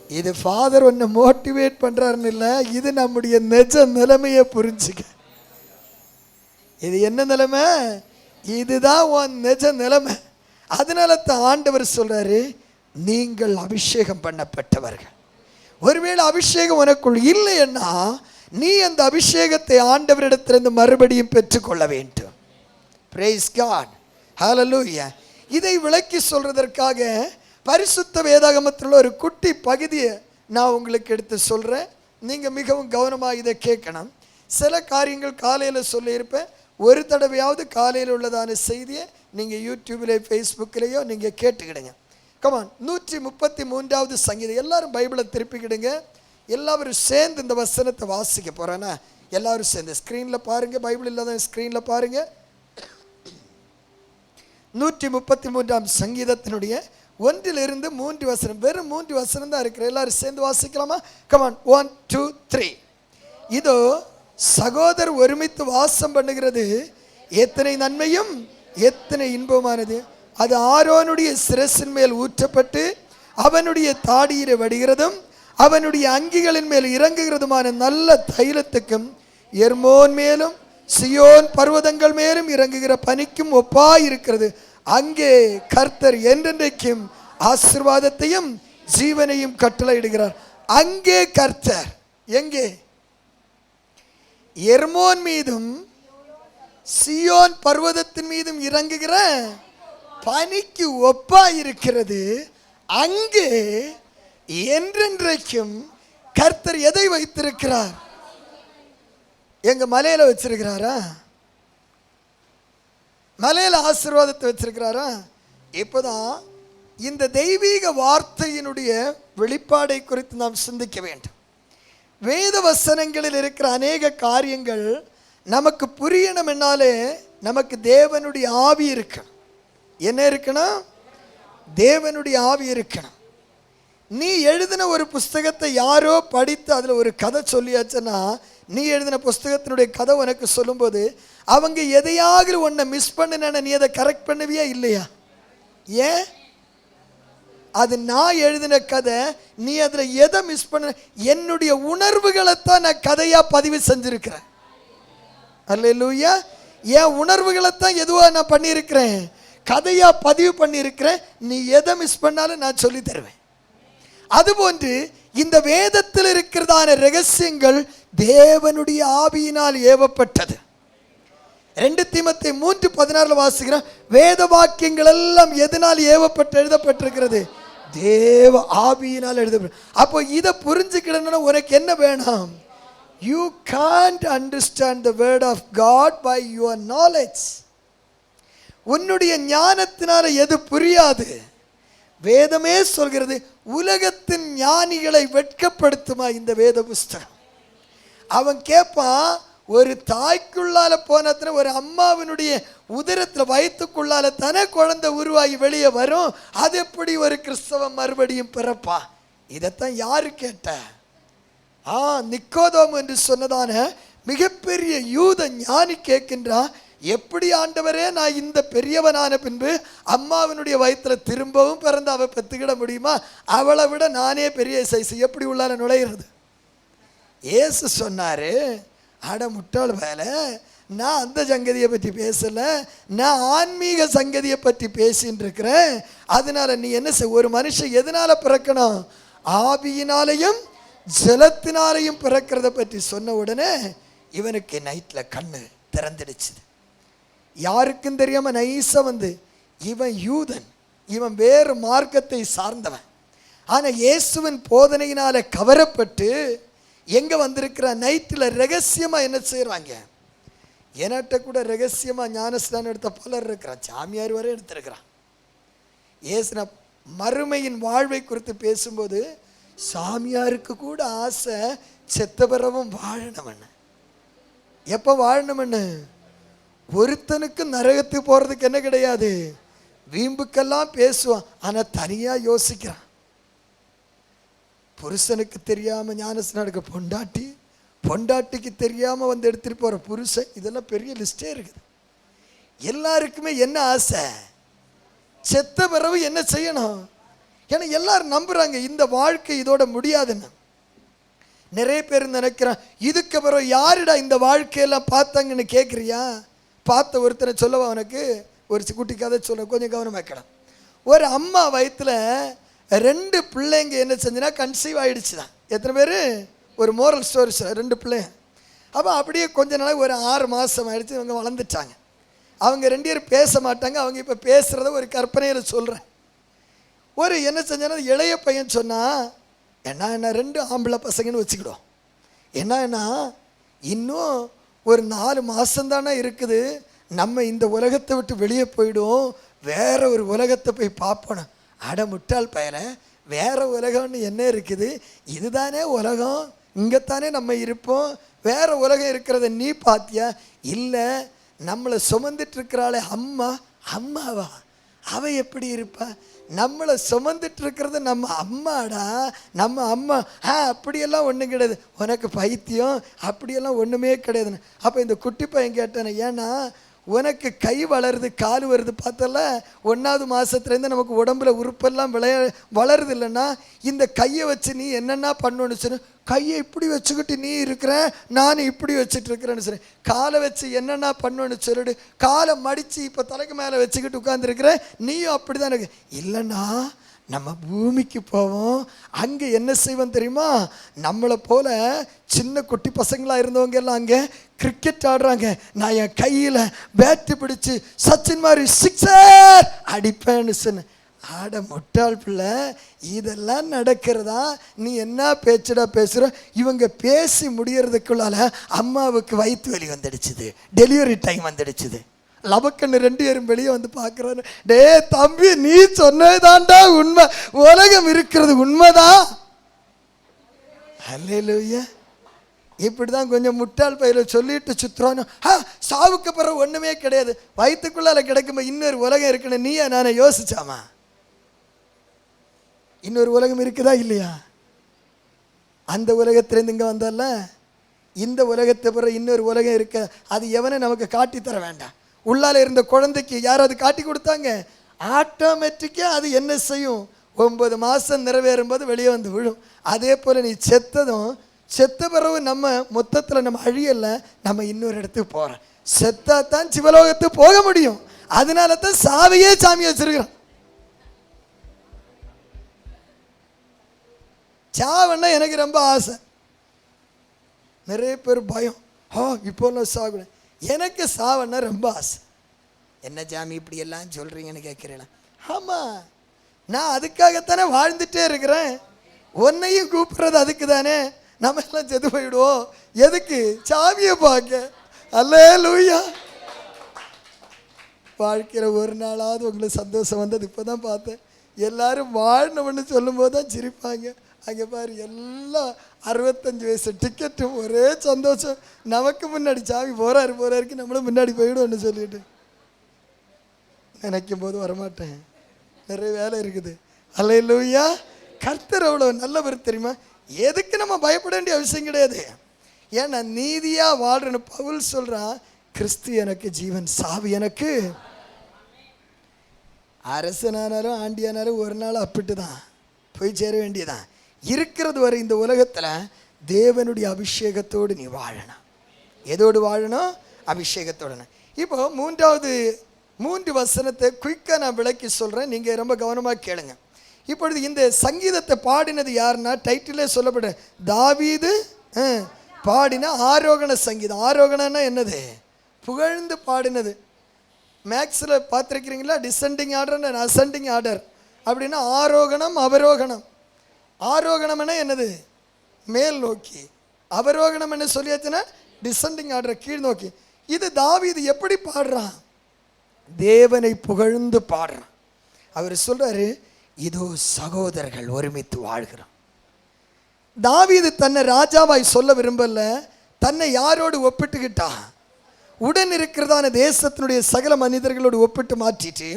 இது ஃபாதர் ஒன்னு மோட்டிவேட் பண்றாருன்னு இல்லை, இது நம்முடைய நிஜ நிலைமையை புரிஞ்சுக்க. இது என்ன நிலைமை? இதுதான் உன் நிஜ நிலைமை. அதனால தான் ஆண்டவர் சொல்றாரு, நீங்கள் அபிஷேகம் பண்ணப்பட்டவர்கள். ஒருவேளை அபிஷேகம் உனக்குள் இல்லைன்னா நீ அந்த அபிஷேகத்தை ஆண்டவரிடத்திலிருந்து மறுபடியும் பெற்றுக்கொள்ள வேண்டும். Praise God. ஹல்லேலூயா. இதை விளக்கி சொல்றதற்காக பரிசுத்த வேதாகமத்தில் ஒரு குட்டி பகுதியை நான் உங்களுக்கு எடுத்து சொல்கிறேன். நீங்கள் மிகவும் கவனமாக இதை கேட்கணும். சில காரியங்கள் காலையில் சொல்லியிருப்பேன். ஒரு தடவையாவது காலையில் உள்ளதான செய்தியை நீங்கள் யூடியூப்லேயோ ஃபேஸ்புக்கிலேயோ நீங்கள் கேட்டுக்கிடுங்க. கமான், 133வது சங்கீதம். எல்லாரும் பைபிளை திருப்பிக்கிடுங்க. எல்லாரும் சேர்ந்து இந்த வசனத்தை வாசிக்க போகிறேன்னா எல்லாரும் சேர்ந்து ஸ்க்ரீனில் பாருங்கள். பைபிள் இல்லாத ஸ்க்ரீனில் பாருங்கள். 133ஆம் சங்கீதத்தினுடைய 1 to 3 வசனம். வெறும் 3 வசனம் தான் இருக்கிற. எல்லாரும் சேர்ந்து வாசிக்கலாமா? கமான், 1 2 3. இதோ சகோதரர் ஒருமித்து வாசம் பண்ணுகிறது எத்தனை நன்மையும் எத்தனை இன்பமானது. அது ஆரோனுடைய சிரசின் மேல் ஊற்றப்பட்டு அவனுடைய தாடியிலே வடிகிறதும் அவனுடைய அங்கிகளின் மேல் இறங்குகிறதுமான நல்ல தைலத்துக்கும் எர்மோன் மேலும் சியோன் பர்வதங்கள் மேலும் இறங்குகிற பனிக்கும் ஒப்பாயிருக்கிறது. அங்கே கர்த்தர் என்றென்றைக்கும் ஆசீர்வாதத்தையும் ஜீவனையும் கட்டளையிடுகிறார். அங்கே கர்த்தர் எங்கே? எர்மோன் மீதும் சியோன் பர்வதத்தின் மீதும் இறங்குகிற பனிக்கு ஒப்பாயிருக்கிறது. அங்கே என்றென்றைக்கும் கர்த்தர் எதை வைத்திருக்கிறார்? எங்க மலையில வச்சிருக்கிறாரா? மலையில ஆசீர்வாதத்தை வச்சிருக்கிறாரா? இப்போதான் இந்த தெய்வீக வார்த்தையினுடைய வெளிப்பாடை குறித்து நாம் சிந்திக்க வேண்டும். வேத வசனங்களில் இருக்கிற அநேக காரியங்கள் நமக்கு புரியணும் என்னாலே நமக்கு தேவனுடைய ஆவி இருக்கணும். என்ன இருக்கணும்? தேவனுடைய ஆவி இருக்கணும். நீ எழுதின ஒரு புஸ்தகத்தை யாரோ படித்து அதில் ஒரு கதை சொல்லியாச்சுன்னா, நீ எழுதின புஸ்தகத்தினுடைய கதை உனக்கு சொல்லும்போது அவங்க எதையாவது ஒன்றை மிஸ் பண்ணினா நீ அதை கரெக்ட் பண்ணுவியா இல்லையா? ஏன்? அது நான் எழுதின கதை, நீ அதில் எதை மிஸ் பண்ண? என்னுடைய உணர்வுகளைத்தான் நான் கதையாக பதிவு செஞ்சுருக்கிறேன். அல்லேலூயா. என் உணர்வுகளைத்தான் எதுவாக நான் பண்ணியிருக்கிறேன், கதையாக பதிவு பண்ணியிருக்கிறேன். நீ எதை மிஸ் பண்ணாலும் நான் சொல்லி தருவேன். அதுபோன்று இந்த வேதத்தில் இருக்கிறதான ரகசியங்கள் தேவனுடைய ஆவியினால் ஏவப்பட்டது. 2 தீமோத்தேயு 3:16 வாசிக்கிறோம். வேத வாக்கியங்கள் எல்லாம் எதனால் ஏவப்பட்டு எழுதப்பட்டிருக்கிறது? தேவ ஆவியினால் எழுதப்பட்டு. அப்போ இதை புரிஞ்சுக்கிடணும்னா உனக்கு என்ன வேணும்? You can't understand the word of God by your knowledge. உன்னுடைய ஞானத்தினால எது புரியாது. வேதமே சொல்கிறது, உலகத்தின் ஞானிகளை வெட்கப்படுத்துமா இந்த வேத புஸ்தகம். அவன் கேட்பான், ஒரு தாய்க்குள்ளால போனதுல ஒரு அம்மாவினுடைய உதரத்தில் வயிற்றுக்குள்ளால தானே குழந்தை உருவாகி வெளியே வரும். அது எப்படி ஒரு கிறிஸ்தவம் மறுபடியும் பிறப்பா? இதைத்தான் யாரு கேட்ட? நிக்கோதோம் என்று சொன்னதான மிகப்பெரிய யூத ஞானி கேட்கின்றா, எப்படி ஆண்டவரே நான் இந்த பெரியவனான பின்பு அம்மாவினுடைய வயிற்றில் திரும்பவும் பிறந்து அவள் பெற்றுக்கிட முடியுமா? அவளை விட நானே பெரிய சைஸ், எப்படி உள்ளார நுழையிறது? ஏசு சொன்னாரு, அட முட்டாள் வேலை, நான் அந்த சங்கதியை பற்றி பேசலை, நான் ஆன்மீக சங்கதியை பற்றி பேசின்னு இருக்கிறேன். அதனால நீ என்ன செய்? ஒரு மனுஷன் எதனால பிறக்கணும்? ஆவியினாலையும் ஜலத்தினாலையும் பிறக்கிறத பற்றி சொன்ன உடனே இவனுக்கு நைட்டில் கண்ணு திறந்துடுச்சு. யாருக்கும் தெரியாம நைஸா வந்து, இவன் யூதன், இவன் வேறு மார்க்கத்தை சார்ந்தவன். ஆனா இயேசுவின் போதனையினால கவரப்பட்டு எங்க வந்திருக்கிற நைட்டில் ரகசியமா என்ன செய்யறாங்க? என்கிட்ட கூட ரகசியமா ஞானஸ்நானம் எடுத்த பலர் இருக்கிறான், சாமியார் வரை எடுத்திருக்கிறான். ஏசுனா மறுமையின் வாழ்வை குறித்து பேசும்போது சாமியாருக்கு கூட ஆசை செத்த பிறவும் வாழணும்னு. எப்போ வாழணும்னு? ஒருத்தனுக்கு நரகத்துக்கு போகிறதுக்கு என்ன கிடையாது, வீம்புக்கெல்லாம் பேசுவான், ஆனால் தனியாக யோசிக்கிறான். புருஷனுக்கு தெரியாமல் ஞானஸ்நானம் எடுக்க பொண்டாட்டி, பொண்டாட்டிக்கு தெரியாமல் வந்து எடுத்துகிட்டு போகிற புருஷன், இதெல்லாம் பெரிய லிஸ்டே இருக்குது. எல்லாருக்குமே என்ன ஆசை? செத்த பிறகு என்ன செய்யணும்? ஏன்னா எல்லாரும் நம்புகிறாங்க இந்த வாழ்க்கை இதோட முடியாதுன்னு. நிறைய பேர் நினைக்கிறான், இதுக்கு பிறகு யாருடா இந்த வாழ்க்கையெல்லாம் பார்த்தாங்கன்னு கேட்குறியா? பார்த்த ஒருத்தனை சொல்லவா உனக்கு? ஒரு குட்டி கதை சொல்ல, கொஞ்சம் கவனம் வைக்கலாம். ஒரு அம்மா வயிற்றுல 2 பிள்ளைங்க என்ன செஞ்சுன்னா கன்சீவ் ஆகிடுச்சு தான். எத்தனை பேர்? ஒரு மோரல் ஸ்டோரிஸ், 2 பிள்ளைங்க. அப்போ அப்படியே கொஞ்ச நாள் ஒரு 6 மாதம் ஆகிடுச்சு, இவங்க வளர்ந்துட்டாங்க. அவங்க 2 பேரும் பேச மாட்டாங்க. அவங்க இப்போ பேசுகிறத ஒரு கற்பனையில் சொல்கிறேன். ஒரு என்ன செஞ்சானா இளைய பையன் சொன்னால், என்ன 2 ஆம்பளை பசங்கன்னு வச்சுக்கிடும். என்னன்னா இன்னும் ஒரு 4 மாதம்தானே இருக்குது, நம்ம இந்த உலகத்தை விட்டு வெளியே போயிடும், வேற ஒரு உலகத்தை போய் பார்ப்போம். அட முட்டாள் பயலை, வேற உலகம்னு என்ன இருக்குது, இதுதானே உலகம், இங்கேத்தானே நம்ம இருப்போம், வேற உலகம் இருக்கிறத நீ பார்த்தியா? இல்லை, நம்மளை சுமந்துட்டு இருக்கிறாளே அம்மா, அம்மாவா, அவ எப்படி இருப்பா? நம்மளை சுமந்துட்டு இருக்கிறது நம்ம அம்மாடா, நம்ம அம்மா. அப்படியெல்லாம் ஒன்றும் கிடையாது, உனக்கு பைத்தியம், அப்படியெல்லாம் ஒன்றுமே கிடையாதுன்னு. அப்போ இந்த குட்டி பையன் கேட்டானே, ஏன்னா உனக்கு கை வளருது, கால் வருது, பார்த்தல 1வது மாதத்துலேருந்து நமக்கு உடம்புல உறுப்பெல்லாம் வளருது இல்லைன்னா, இந்த கையை வச்சு நீ என்னென்னா பண்ணணும்னு சொல்லி, கையை இப்படி வச்சுக்கிட்டு நீ இருக்கிற, நான் இப்படி வச்சுட்டு இருக்கிறேன்னு சொல்லி, காலை வச்சு என்னென்னா பண்ணணும்னு சொல்லிடு, காலை மடித்து இப்போ தலைக்கு மேலே வச்சுக்கிட்டு உட்காந்துருக்குற, நீயும் அப்படி தான் இருக்கு. இல்லைன்னா நம்ம பூமிக்கு போவோம், அங்கே என்ன செய்வோம் தெரியுமா, நம்மளை போல் சின்ன குட்டி பசங்களாக இருந்தவங்க எல்லாம் அங்கே கிரிக்கெட் ஆடுறாங்க, நான் என் கையில் பேட்டு பிடிச்சி சச்சின் மாதிரி 6 அடிப்பேன்னு சொன்னேன். ஆட முட்டாள் பிள்ளை, இதெல்லாம் நடக்கிறதா? நீ என்ன பேச்சுடா பேசுகிற? இவங்க பேசி முடியறதுக்குள்ளால அம்மாவுக்கு வயிற்று வலி வந்துடுச்சுது, டெலிவரி டைம் வந்துடுச்சுது. லபக்கண்ணு 2 பேரும் வெளியே வந்து பார்க்குறாரு. டே தம்பி, நீ சொன்னதாண்டா உண்மை, உலகம் இருக்கிறது உண்மைதான். அல்லேலூயா. இப்படி தான் கொஞ்சம் முட்டாள் பையில சொல்லிட்டு சுற்றுறானோ. சாவுக்கு பிறகு ஒன்றுமே கிடையாது, வயிற்றுக்குள்ளால கிடைக்கும்போது இன்னொரு உலகம் இருக்குன்னு நீயா நானே யோசிச்சாமா? இன்னொரு உலகம் இருக்குதா இல்லையா? அந்த உலகத்திலேருந்து இங்கே வந்தால இந்த உலகத்தை பிறகு இன்னொரு உலகம் இருக்க, அது எவனை நமக்கு காட்டி தர வேண்டாம். உள்ளால இருந்த குழந்தைக்கு யாராவது காட்டி கொடுத்தாங்க? ஆட்டோமேட்டிக்காக அது என்ன செய்யும், 9 மாதம் நிறைவேறும் போது வெளியே வந்து விழும். அதே போல் நீ செத்ததும், செத்த பிறகு நம்ம மொத்தத்தில் நம்ம அழியலை, நம்ம இன்னொரு இடத்துக்கு போகிறோம். செத்தா தான் சிவலோகத்துக்கு போக முடியும். அதனால தான் சாவையே சாமி வச்சிருக்கிறோம். சாவன்னா எனக்கு ரொம்ப ஆசை, நிறைய பேர் பயம், இப்போல்லாம் சாகணும். எனக்கு சாவன்னா ரொம்ப ஆசை. என்ன சாமி இப்படி எல்லாம் சொல்கிறீங்கன்னு கேட்குறேன். ஆமாம், நான் அதுக்காகத்தானே வாழ்ந்துட்டே இருக்கிறேன். உன்னையும் கூப்பிட்றது அதுக்கு தானே. நம்ம எல்லாம் செத்து போயிடுவோம், எதுக்கு? சாமியை பார்க்க. அல்லேலூயா. வாழ்க்கையில் ஒரு நாளாவது உங்களுக்கு சந்தோஷம் வந்தது இப்போ தான் பார்த்தேன். எல்லாரும் வாழணும்னு சொல்லும்போது தான் சிரிப்பாங்க. அங்கே பாரு, எல்லாம் 65 வயசு டிக்கெட்டும் ஒரே சந்தோஷம். நமக்கு முன்னாடி சாமி போகிறாருக்கு, நம்மளும் முன்னாடி போயிடுவோன்னு சொல்லிட்டு நினைக்கும் போது வரமாட்டேன், நிறைய வேலை இருக்குது. அல்லேலூயா. கர்த்தர் அவ்வளோ நல்லவர் தெரியுமா? எதுக்கு நம்ம பயப்பட வேண்டிய அவசியம் கிடையாது. ஏன்னா நீதியாக வாழ்றன்னு பவுல் சொல்கிறான். கிறிஸ்து எனக்கு ஜீவன், சாவு எனக்கு. அரசனானாலும் ஆண்டியானாலும் ஒரு நாள் அப்பிட்டு தான் போய் சேர வேண்டியதான். இருக்கிறது வரை இந்த உலகத்தில் தேவனுடைய அபிஷேகத்தோடு நீ வாழணும். எதோடு வாழணும்? அபிஷேகத்தோடு. இப்போ 3 வசனத்தை குயிக்காக நான் விளக்கி சொல்கிறேன், நீங்கள் ரொம்ப கவனமாக கேளுங்க. இப்பொழுது இந்த சங்கீதத்தை பாடினது யாருன்னா, டைட்டிலே சொல்லப்படுற தாவீது பாடின ஆரோகண சங்கீதம். ஆரோகணம்னா என்னது? புகழ்ந்து பாடினது. மேக்ஸில் பார்த்துருக்கிறீங்களா? டிசெண்டிங் ஆர்டர், அசெண்டிங் ஆர்டர் அப்படின்னா ஆரோகணம் அவரோகணம். ஆரோகணம்னா என்னது? மேல் நோக்கி. அவரோகணம் என்ன சொல்லியாச்சுன்னா டிசெண்டிங் ஆர்டர், கீழ் நோக்கி. இது தாவீது எப்படி பாடுறான்? தேவனை புகழ்ந்து பாடுறான். அவர் சொல்றாரு, இதோ சகோதரர்கள் ஒருமித்து வாழ்கிறோம். தாவீது தன்னை ராஜாவாய் சொல்ல விரும்பல, தன்னை யாரோடு ஒப்பிட்டுக்கிட்டா? உடன் இருக்கிறதான தேசத்தினுடைய சகல மனிதர்களோடு ஒப்பிட்டு மாற்றிட்டு,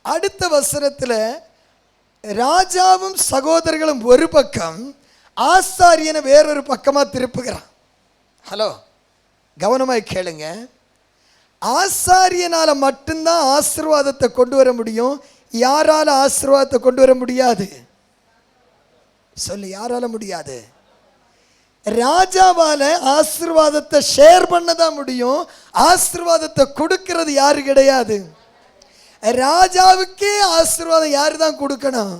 அடுத்த வசனத்தில் ராஜாவும் சகோதரர்களும் ஒரு பக்கம், ஆசாரியனை வேறொரு பக்கமாக திருப்புகிறான். ஹலோ, கவனமாய் கேளுங்க. ஆசாரியனால் மட்டும்தான் ஆசீர்வாதத்தை கொண்டு வர முடியும். யாரால ஆசீர்வாதத்தை கொண்டு வர முடியாது? சொல்லு, யாரால முடியாது? ராஜாவால ஆசீர்வாதத்தை ஷேர் பண்ண தான் முடியும். ஆசீர்வாதத்தை கொடுக்கிறது யாரு கிடையாது. ராஜாவுக்கே ஆசீர்வாதம் யாரு தான் கொடுக்கணும்?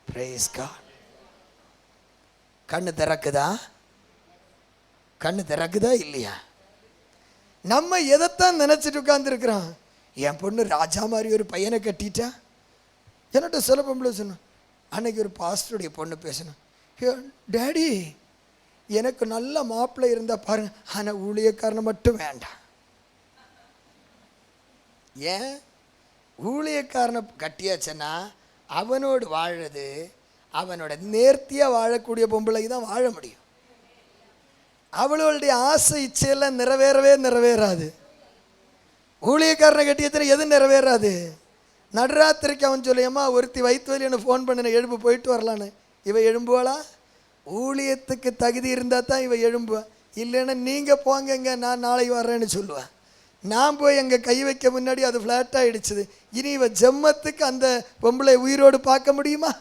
Praise God. கண்ணு திறக்குதா? கண்ணு திறக்குதா இல்லையா? நம்ம எதைத்தான் நினச்சிட்டு உட்காந்துருக்குறோம். என் பொண்ணு ராஜா மாதிரி ஒரு பையனை கட்டிட்டா. என்னட்ட சில பொம்பளை சொன்னேன். அன்னைக்கு ஒரு பாஸ்டருடைய பொண்ணு பேசினேன். டேடி, எனக்கு நல்ல மாப்பிள்ளை இருந்தால் பாருங்க, ஆனால் ஊழியக்காரனை மட்டும் வேண்டாம். ஏன்? ஊழியக்காரனை கட்டியாச்சுன்னா அவனோடு வாழறது, அவனோட நேர்த்தியாக வாழக்கூடிய பொம்பளைக்கு தான் வாழ முடியும். அவளுடைய ஆசை இச்சையெல்லாம் நிறைவேறாது. ஊழியக்காரனை கட்டியத்தில் எது நிறைவேறாது? நடுராத்திரிக்கு அவன் சொல்லியம்மா ஒருத்தி வயிற்று வலின்னு ஃபோன் பண்ணின, எழும்பு போயிட்டு வரலான்னு. இவ எழும்புவாளா? ஊழியத்துக்கு தகுதி இருந்தால் தான் இவ எழும்புவா. இல்லைன்னா நீங்கள் போங்கங்க, நான் நாளை வர்றேன்னு சொல்லுவேன். நான் போய் அங்கே கை வைக்க முன்னாடி அது ஃப்ளாட் ஆகிடுச்சுது. இனி இவ ஜெம்மத்துக்கு அந்த பொம்பளை உயிரோடு பார்க்க முடியுமா?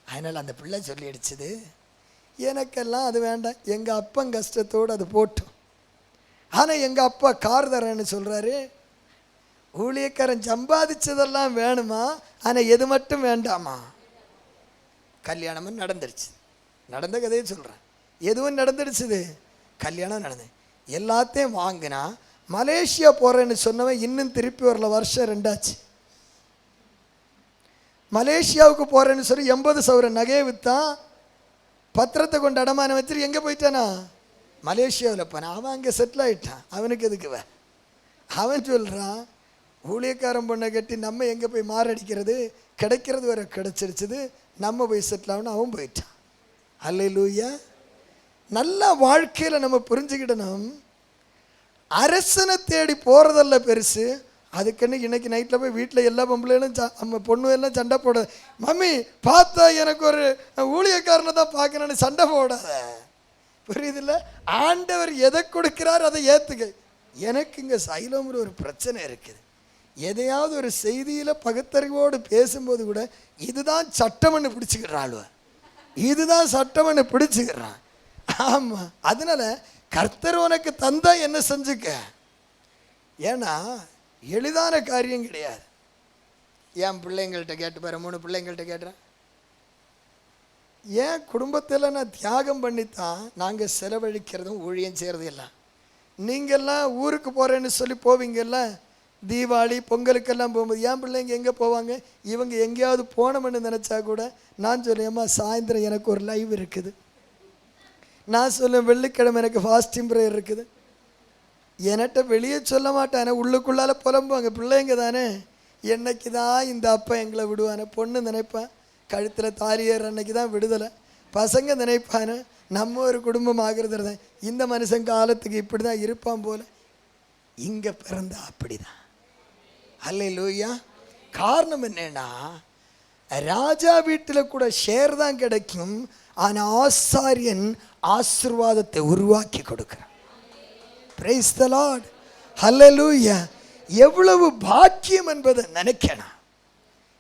அதனால் அந்த பிள்ளை சொல்லிடுச்சுது, எனக்கெல்லாம் அது வேண்டாம், எங்கள் அப்பன் கஷ்டத்தோடு அது போட்டோம். ஆனால் எங்கள் அப்பா கார் தரேன்னு சொல்கிறாரு. ஊழியக்காரன் சம்பாதிச்சதெல்லாம் வேணுமா, ஆனால் எது மட்டும் வேண்டாமா? கல்யாணமும் நடந்துடுச்சு. நடந்த கதையை சொல்கிறேன். எதுவும் நடந்துடுச்சுது, கல்யாணம் நடந்து எல்லாத்தையும் வாங்கினா. மலேசியா போகிறேன்னு சொன்னவன் இன்னும் திருப்பி வரல. வருஷம் 2 ஆச்சு. மலேசியாவுக்கு போகிறேன்னு சொல்லி 80 சவரன் நகையை விற்றான். பத்திரத்தை கொண்டு அடமானம் வச்சுட்டு எங்கே போயிட்டானா? மலேசியாவில் போனான். அவன் அங்கே செட்டில் ஆகிட்டான். அவனுக்கு எதுக்குவ? அவன் சொல்கிறான், ஊழியக்காரன் பொண்ணை கட்டி நம்ம எங்கே போய் மாரடிக்கிறது, கிடைக்கிறது வரை கிடைச்சிருச்சுது, நம்ம போய் செட்டில் ஆகணும். அவன் போயிட்டான். அல்லேலூயா. நல்ல வாழ்க்கையில் நம்ம புரிஞ்சுக்கிடணும், அரசனை தேடி போகிறதல்ல பெருசு. அதுக்குன்னு இன்னைக்கு நைட்டில் போய் வீட்டில் எல்லா பொம்பளைகளும் நம்ம பொண்ணு எல்லாம் சண்டை போட, மம்மி பார்த்தா எனக்கு ஒரு ஊழியக்காரனை தான் பார்க்கணுன்னு சண்டை போடாத. புரியுதில்ல? ஆண்டவர் எதை கொடுக்கிறார் அதை ஏற்றுக்க. எனக்கு இங்கே சைலம்னு ஒரு பிரச்சனை இருக்குது. எதையாவது ஒரு செய்தியில் பகுத்தறிவோடு பேசும்போது கூட இதுதான் சட்டம்னு பிடிச்சிக்கிறாள், இதுதான் சட்டம்னு பிடிச்சிக்கிறான். ஆமாம். அதனால் கர்த்தர் உனக்கு தந்தா என்ன செஞ்சுக்க. ஏன்னா எளிதான காரியம் கிடையாது. என் பிள்ளைங்கள்ட்ட கேட்டு பாரு, 3 பிள்ளைங்கள்ட்ட கேட்டுறேன். ஏன் குடும்பத்தில் நான் தியாகம் பண்ணித்தான் நாங்கள் செலவழிக்கிறதும் ஊழியம் செய்கிறது எல்லாம். நீங்கள்லாம் ஊருக்கு போகிறேன்னு சொல்லி போவீங்கல்ல, தீபாவளி பொங்கலுக்கெல்லாம் போகும்போது என் பிள்ளைங்க எங்கே போவாங்க? இவங்க எங்கேயாவது போனோம்னு நினச்சா கூட நான் சொல்லுவேம்மா சாயந்தரம் எனக்கு ஒரு லைவ் இருக்குது, நான் சொல்லுவேன் வெள்ளிக்கிழமை எனக்கு ஃபாஸ்டிங் ப்ரேயர் இருக்குது. என்கிட்ட வெளியே சொல்ல மாட்டானே, உள்ளுக்குள்ளால் புலம்புவாங்க. பிள்ளைங்க தானே, என்னைக்கு தான் இந்த அப்பா எங்களை விடுவானே. பொண்ணு நினைப்பான் கழுத்தில் தாலியேற அன்னைக்கு தான் விடுதலை. பசங்க நினைப்பானே நம்ம ஒரு குடும்பம் ஆகிறது தான். இந்த மனுஷன் காலத்துக்கு இப்படி தான் இருப்பான் போல. இங்கே பிறந்தா அப்படி தான். அல்லேலூயா. காரணம் என்னன்னா, ராஜா வீட்டில் கூட ஷேர் தான் கிடைக்கும், ஆனால் ஆசாரியன் ஆசீர்வாதத்தை உருவாக்கி கொடுக்கிறான். Praise the lord. ஹல்லேலூயா. எவ்வளவு பாக்கியம் என்பதை நினைக்கணும்.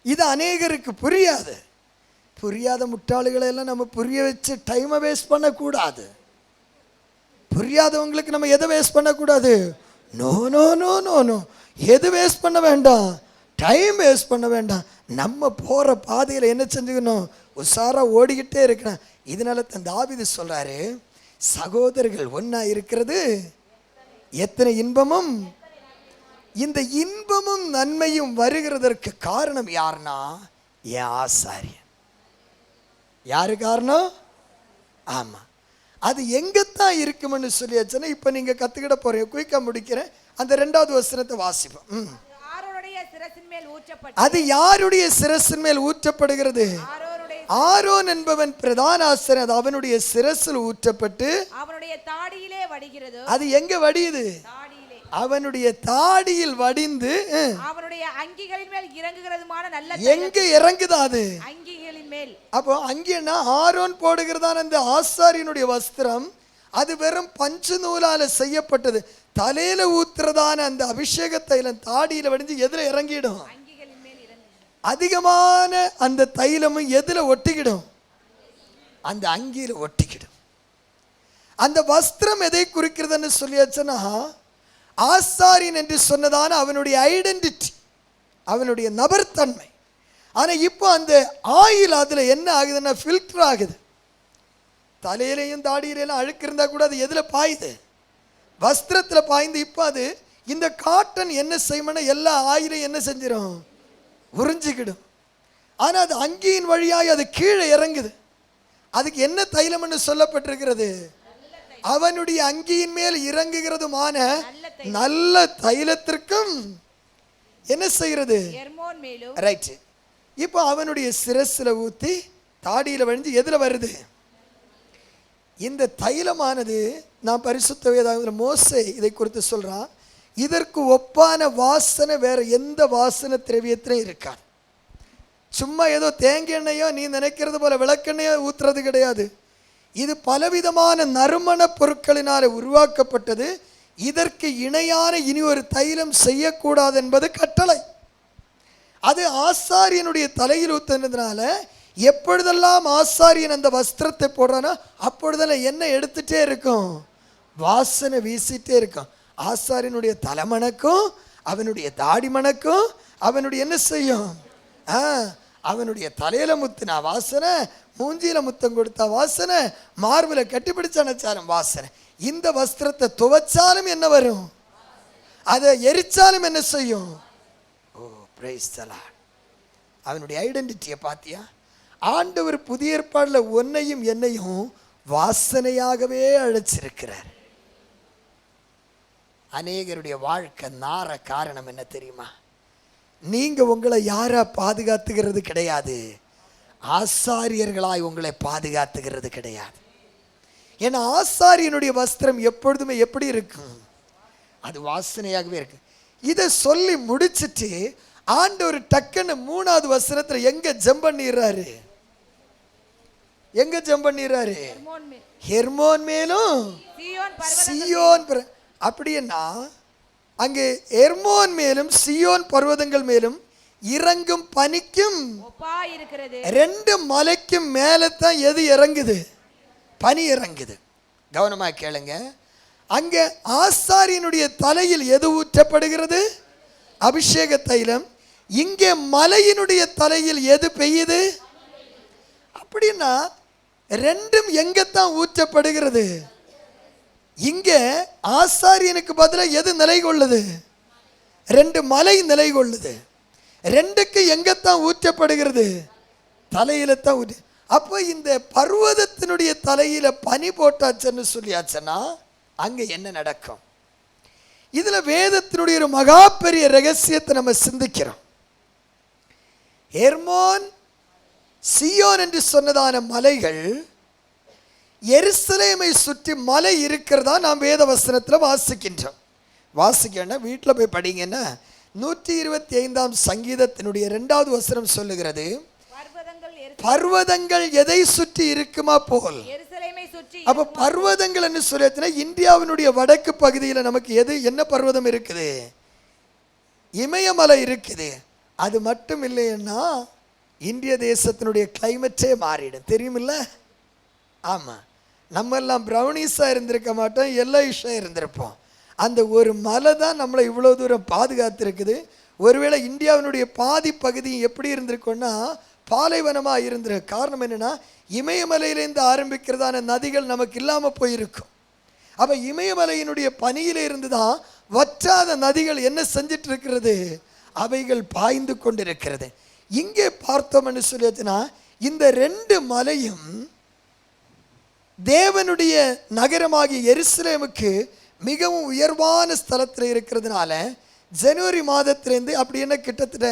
இது அநேகருக்கு புரியாது. புரியாத முட்டாளுகளை எல்லாம் நம்ம புரிய வச்சு டைமை வேஸ்ட் பண்ணக்கூடாது. புரியாதவங்களுக்கு நம்ம எதை வேஸ்ட் பண்ணக்கூடாது? No no no no no, எது வேஸ்ட் பண்ண வேண்டாம், டைம் வேஸ்ட் பண்ண வேண்டாம். நம்ம போகிற பாதையில் என்ன செஞ்சுக்கணும்? உஷாராக ஓடிக்கிட்டே இருக்கணும். இதனால தான் தாவீது சொல்கிறாரு, சகோதரர்கள் ஒன்றா இருக்கிறது எத்தனை இன்பமும். இந்த இன்பமும் நன்மையும் வருகிறதற்கு காரணம் யாருன்னா என் ஆசாரியன். யாரு காரணம்? ஆமாம், அது எங்கத்தான் இருக்குமென்னு சொல்லியாச்சுன்னா இப்போ நீங்கள் கற்றுக்கிட போகிறீங்க. குயிக்காக முடிக்கிறேன். அந்த 2வது வசனத்தை வாசிப்போம். அது யாருடைய சிரசின் மேல் ஊற்றப்படுகிறது? ஆரோன் என்பவன் பிரதான ஆசாரியன். அது அவனுடைய சிரசில் ஊற்றப்பட்டு அவனுடைய தாடியிலே வடிகிறது. அது எங்க வடியுது? அவனுடைய தாடியில் வடிந்து அவனுடைய அங்கிகளின் மேல் இறங்குகிறதுமான நல்ல. எங்க இறங்குதா அது? அங்கிகளின் மேல். அப்போ அங்கினா ஆரோன் போடுகிறதான அந்த ஆசாரியனுடைய வஸ்திரம், அது வெறும் பஞ்சு நூலால செய்யப்பட்டது. தலையில ஊத்துறதான அந்த அபிஷேக தைலம் தாடியில வடிஞ்சு எதுல இறங்கிடும்? அதிகமான அந்த தைலமும் எதுல ஒட்டிக்கிடும்? அந்த அங்கியில ஒட்டிக்கிடும். அந்த வஸ்திரம் எதை குறிக்கிறதுன்னு சொல்லியாச்சுன்னா, ஆசாரியன் என்று சொன்னதான அவனுடைய ஐடென்டிட்டி, அவனுடைய நபர்த்தன்மை. ஆனால் இப்போ அந்த ஆயில் அதில் என்ன ஆகுதுன்னா ஃபில்டர் ஆகுது. தலையிலையும் தாடியிலையும் அழுக்கு இருந்தால் கூட அது எதில் பாயுது? வஸ்திரத்தில் பாய்ந்து இப்போ அது இந்த காட்டன் என்ன செய்யணும்னா எல்லா ஆயிரம் என்ன செஞ்சிடும், உறிஞ்சிக்கிடும். ஆனால் அது அங்கியின் வழியாய் அது கீழே இறங்குது. அதுக்கு என்ன தைலம்னு சொல்லப்பட்டிருக்கிறது, அவனுடைய அங்கியின் மேல் இறங்குகிறதுமான நல்ல தைலத்திற்கும் என்ன செய்கிறது, ரைட். இப்போ அவனுடைய சிரஸ்ல ஊத்தி தாடியில் வழிஞ்சு எதில் வருது, இந்த தைலமானது நான் பரிசுத்த வேதாகமத்தில் மோசே இதை குறித்து சொல்றான், இதற்கு ஒப்பான வாசனை வேற எந்த வாசனை திரவியத்திலும் இருக்காது. சும்மா ஏதோ தேங்காய் எண்ணெயோ நீ நினைக்கிறது போல விளக்கெண்ணையோ ஊத்துறது கிடையாது. இது பலவிதமான நறுமண பொருட்களினால் உருவாக்கப்பட்டது. இதற்கு இணையான இனி ஒரு தைலம் செய்யக்கூடாது என்பது கட்டளை. அது ஆசாரியனுடைய தலையில் ஊத்துனதுனால எப்பொழுதெல்லாம் ஆசாரியன் அந்த வஸ்திரத்தை போடுறானோ அப்பொழுதெல்லாம் என்ன எடுத்துட்டே இருக்கும், வாசனை வீசிட்டே இருக்கும். ஆசாரியனுடைய தலைமணக்கும் அவனுடைய தாடி மணக்கும் அவனுடைய என்ன செய்யும், அவனுடைய தலையில முத்தினா வாசனை, மூஞ்சியில முத்தம் கொடுத்தா வாசனை, மார்பில் கட்டிப்பிடிச்ச அணைச்சாலும் வாசனை. இந்த வஸ்திரத்தை துவைச்சாலும் என்ன வரும், அதை எரிச்சாலும் என்ன செய்யும். ஓ பிரைஸ் தி லார்ட். அவனுடைய ஐடென்டிட்டியை பார்த்தியா, ஆண்டவர் புதிய ஏற்பாடில் உன்னையும் என்னையும் வாசனையாகவே அழைச்சிருக்கிறார். அநேகருடைய வாழ்க்கை நார காரணம் என்ன தெரியுமா, நீங்க உங்களை யாரா பாதுகாத்துகிறது கிடையாது, ஆசாரியர்களாய் உங்களை பாதுகாத்துகிறது கிடையாது. ஏன்னா ஆசாரியனுடைய வஸ்திரம் எப்பொழுதுமே எப்படி இருக்கும், அது வாசனையாகவே இருக்கு. இதை சொல்லி முடிச்சிட்டு ஆண்டவர் டக்குன்னு 3வது வசனத்தில் எங்க ஜம்ப் பண்ணிடுறாரு, எங்க ஜம்ப் பண்ணிடுறாரு, ஹெர்மோன் மேலும் சீயோன். அப்படின்னா அங்கே எர்மோன் மேலும் சியோன் பர்வதங்கள் மேலும் இறங்கும் பனிக்கும் ரெண்டு மலைக்கும் மேலே தான் எது இறங்குது, பனி இறங்குது. கவனமாக கேளுங்க. அங்கே ஆசாரியனுடைய தலையில் எது ஊற்றப்படுகிறது, அபிஷேக தைலம். இங்கே மலையினுடைய தலையில் எது பெய்யுது. அப்படின்னா ரெண்டும் எங்கத்தான் ஊற்றப்படுகிறது, இங்கே ஆசாரியனுக்கு பதிலாக எது நிலை கொள்ளுது, ரெண்டு மலை நிலை கொள்ளுது. ரெண்டுக்கு எங்கத்தான் ஊற்றப்படுகிறது, தலையில தான் ஊற்று. அப்போ இந்த பர்வதத்தினுடைய தலையில பனி போட்டாச்சுன்னு சொல்லியாச்சுன்னா அங்க என்ன நடக்கும். இதுல வேதத்தினுடைய ஒரு மகா பெரிய ரகசியத்தை நம்ம சிந்திக்கிறோம். எர்மோன் சியோன் என்று சொன்னதான மலைகள் எருசலேமை சுற்றி மலை இருக்கிறதா நாம் வேத வசனத்தில் வாசிக்கின்றோம். வாசிக்கன்னா வீட்டில் போய் படிங்கன்னா 125ஆம் சங்கீதத்தினுடைய 2வது வசனம் சொல்லுகிறது, பர்வதங்கள் எதை சுற்றி இருக்குமா போல். அப்ப பர்வதங்கள் என்று சொல்லிச்சுன்னா இந்தியாவினுடைய வடக்கு பகுதியில் நமக்கு எது என்ன பர்வதம் இருக்குது, இமயமலை இருக்குது. அது மட்டும் இல்லைன்னா இந்திய தேசத்தினுடைய கிளைமேட்டே மாறிடும், தெரியுமில்ல. ஆமாம், நம்ம எல்லாம் ப்ரௌனிஸாக இருந்திருக்க மாட்டோம், எல்லோயிஷாக இருந்திருப்போம். அந்த ஒரு மலை தான் நம்மளை இவ்வளோ தூரம் பாதுகாத்துருக்குது. ஒருவேளை இந்தியாவினுடைய பாதி பகுதி எப்படி இருந்திருக்கோன்னா பாலைவனமாக இருந்திருக்கு. காரணம் என்னென்னா இமயமலையிலேருந்து ஆரம்பிக்கிறதான நதிகள் நமக்கு இல்லாமல் போயிருக்கும். அப்போ இமயமலையினுடைய பனியில இருந்து தான் வற்றாத நதிகள் என்ன செஞ்சிட்டு இருக்கிறது, அவைகள் பாய்ந்து கொண்டிருக்கிறது. இங்கே பார்த்தோம்னு சொல்லியாச்சுன்னா இந்த ரெண்டு மலையும் தேவனுடைய நகரமாகிய எருசலேமுக்கு மிகவும் உயர்வான ஸ்தலத்தில் இருக்கிறதுனால ஜனவரி மாதத்திலேருந்து அப்படி என்ன கிட்டத்தட்ட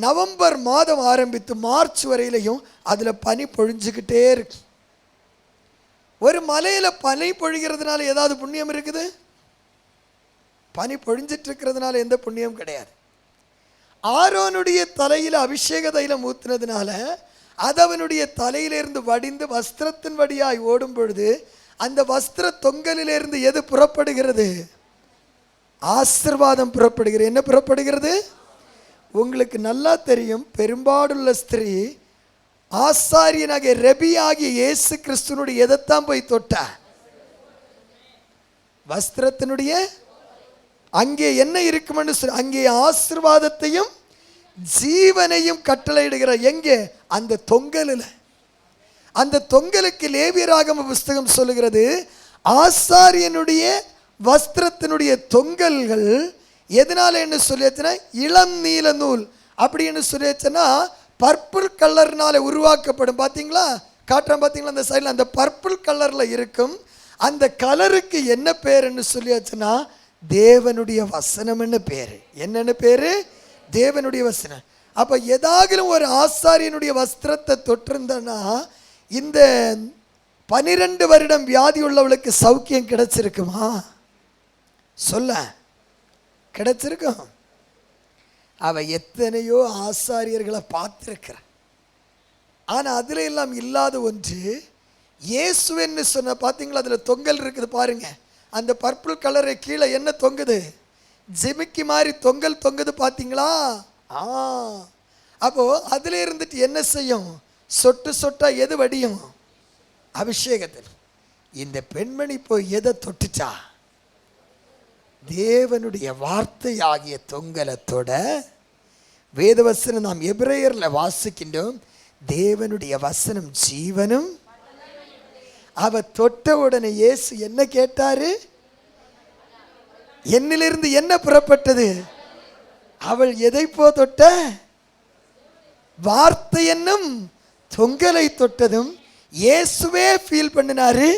நவம்பர் மாதம் ஆரம்பித்து மார்ச் வரையிலையும் அதில் பனி பொழிஞ்சுக்கிட்டே இருக்கு. ஒரு மலையில் பனி பொழிகிறதுனால ஏதாவது புண்ணியம் இருக்குது? பனி பொழிஞ்சிட்டு இருக்கிறதுனால எந்த புண்ணியம் கிடையாது. ஆரோனுடைய தலையில் அபிஷேக தைலம் ஊற்றினதுனால அது அவனுடைய தலையிலிருந்து வடிந்து வஸ்திரத்தின் வழியாய் ஓடும் பொழுது அந்த வஸ்திர தொங்கலிலிருந்து எது புறப்படுகிறது? ஆசீர்வாதம் புறப்படுகிறது. என்ன புறப்படுகிறது? உங்களுக்கு நல்லா தெரியும், பெரும்பாடுள்ள ஸ்திரீ ஆசாரியனாகிய ரெபி ஆகிய இயேசு கிறிஸ்துனுடைய எதைத்தான் போய் தொட்டா? வஸ்திரத்தினுடைய அங்கே என்ன இருக்குமென்னு சொல்லி அங்கே ஆசீர்வாதத்தையும் ஜீவனையும் கட்டளையிடுகிற எங்கே? அந்த தொங்கலில். அந்த தொங்கலுக்கு லேவியராகம புஸ்தகம் சொல்லுகிறது, ஆசாரியனுடைய வஸ்திரத்தினுடைய தொங்கல்கள் எதனால என்ன சொல்லியாச்சுன்னா இளம் நீல நூல் அப்படின்னு சொல்லியாச்சுன்னா பர்பிள் கலர்னால உருவாக்கப்படும். பார்த்தீங்களா, காட்டுறேன் பார்த்தீங்களா, அந்த சைடில் அந்த பர்பிள் கலரில் இருக்கும். அந்த கலருக்கு என்ன பேருன்னு சொல்லியாச்சுன்னா தேவனுடைய வசனம்னு பேர். என்னென்னு பேர்? தேவனுடைய வசனம். அப்போ ஏதாகிலும் ஒரு ஆசாரியனுடைய வஸ்திரத்தை தொட்டிருந்தனா இந்த 12 வருடம் வியாதி உள்ளவளுக்கு சௌக்கியம் கிடைச்சிருக்குமா? சொல்ல கிடைச்சிருக்கும். அவ எத்தனையோ ஆசாரியர்களை பார்த்துருக்கிறார். ஆனால் அதில் எல்லாம் இல்லாத ஒன்று இயேசுன்னு சொன்ன. பார்த்தீங்களா, அதில் தொங்கல் இருக்குது பாருங்க. அந்த பர்பிள் கலரை கீழே என்ன தொங்குது? ஜிமிக்கி மாதிரி தொங்கல் தொங்குது. பார்த்தீங்களா? அப்போ அதில் இருந்துட்டு என்ன செய்யும்? சொட்டு சொட்டா எது வடியும்? அபிஷேகத்தில். இந்த பெண்மணி போய் எதை தொட்டுச்சா? தேவனுடைய வார்த்தை ஆகிய தொங்கலத்தோட. வேதவசனம் நாம் எபிரேயரில் வாசிக்கின்றோம். தேவனுடைய வசனம் ஜீவனும். அவ தொட்ட உடனே இயேசு என்ன கேட்டாரு? என்னிலிருந்து என்ன புறப்பட்டது? அவள் எதை தொட்ட? வார்த்தை என்னும் தொங்கலை தொட்டதும் இயேசுவே ஃபீல் பண்ணினாரு,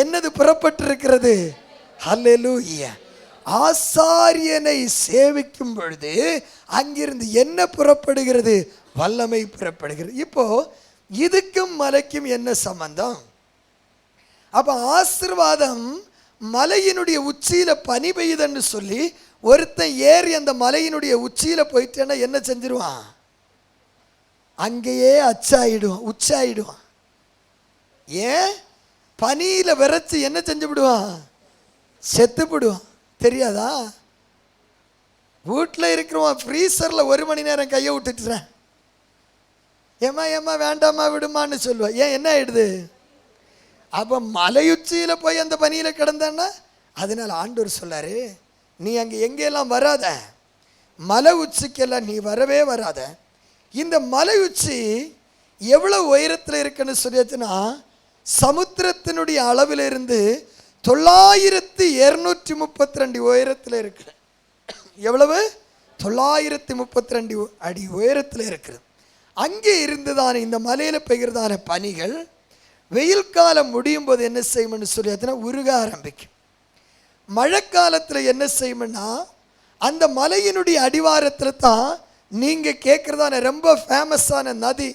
என்னது புறப்பட்டிருக்கிறது. ஹல்லேலூயா. ஆசாரியனை சேவிக்கும் பொழுது அங்கிருந்து என்ன புறப்படுகிறது? வல்லமை புறப்படுகிறது. இப்போ இதுக்கும் மலைக்கும் என்ன சம்பந்தம்? அப்ப ஆசீர்வாதம் மலையினுடைய உச்சியில பனி பெய்யுதுன்னு சொல்லி ஒருத்தன் ஏறி அந்த மலையினுடைய உச்சியில போயிட்டேன்னா என்ன செஞ்சிருவான்? அங்கேயே அச்சாயிடுவான், உச்சாயிடுவான். ஏன்? பனியில விரைச்சு என்ன செஞ்சு விடுவான்? செத்து விடுவான். தெரியாதா? வீட்டில் இருக்கிறவன் ஃப்ரீசரில் 1 மணி நேரம் கையை விட்டுட்டுறேன், ஏமா ஏமா வேண்டாமா விடுமான்னு சொல்லுவான். ஏன்? என்ன ஆயிடுது? அப்போ மலையுச்சியில் போய் அந்த பனியில் கிடந்தான்னா அதனால் ஆண்டவர் சொல்லாரு, நீ அங்கே எங்கெல்லாம் வராத, மலை உச்சிக்கெல்லாம் நீ வரவே வராத. இந்த மலை உச்சி எவ்வளோ உயரத்தில் இருக்குன்னு சொல்லியாச்சுன்னா சமுத்திரத்தினுடைய அளவிலிருந்து 9232 உயரத்தில் இருக்கு. எவ்வளவு? 932 அடி உயரத்தில் இருக்கிறது. அங்கே இருந்துதானே இந்த மலையில் பெய்கிறதான பனிகள் வெயில் காலம் முடியும் போது என்ன செய்யும்னு சொல்லியாச்சுன்னா உருக ஆரம்பிக்கும். மழைக்காலத்தில் என்ன செய்யும்னா அந்த மலையினுடைய அடிவாரத்தில் தான் நீங்கள் கேட்குறதான ரொம்ப ஃபேமஸான நதி.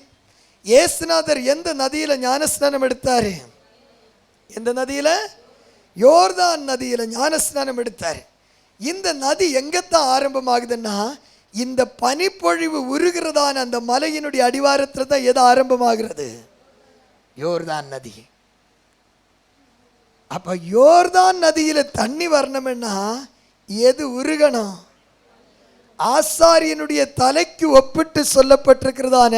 இயேசுநாதர் எந்த நதியில் ஞானஸ்நானம் எடுத்தார்? எந்த நதியில்? யோர்தான் நதியில் ஞானஸ்நானம் எடுத்தார். இந்த நதி எங்கத்தான் ஆரம்பமாகுதுன்னா இந்த பனிப்பொழிவு உருகிறதான அந்த மலையினுடைய அடிவாரத்தில் தான் எது ஆரம்பமாகிறது? யோர்தான் நதி. அப்போ யோர்தான் நதியில் தண்ணி வரணும்னா எது உருகணும்? ஆசாரியனுடைய தலைக்கு ஒப்பிட்டு சொல்லப்பட்டிருக்கிறதான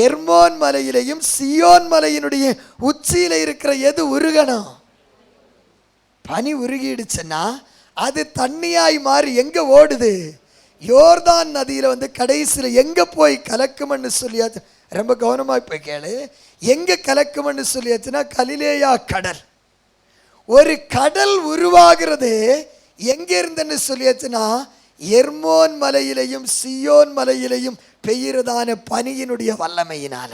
எர்மோன் மலையிலையும் சியோன் மலையினுடைய உச்சியில் இருக்கிற எது உருகணும்? பனி உருகிடுச்சுன்னா அது தண்ணியாய் மாறி எங்கே ஓடுது? யோர்தான் நதியில் கடைசியில் எங்கே போய் கலக்கும்னு சொல்லியாச்சு. ரொம்ப கவனமாக போய் கேளு. எங்கே கலக்கும்னு சொல்லியாச்சுன்னா கலிலேயா கடல். ஒரு கடல் உருவாகிறது எங்கே இருந்துன்னு சொல்லியாச்சுன்னா எர்மோன் மலையிலையும் சியோன் மலையிலையும் பெய்கிறதான பனியினுடைய வல்லமையினால.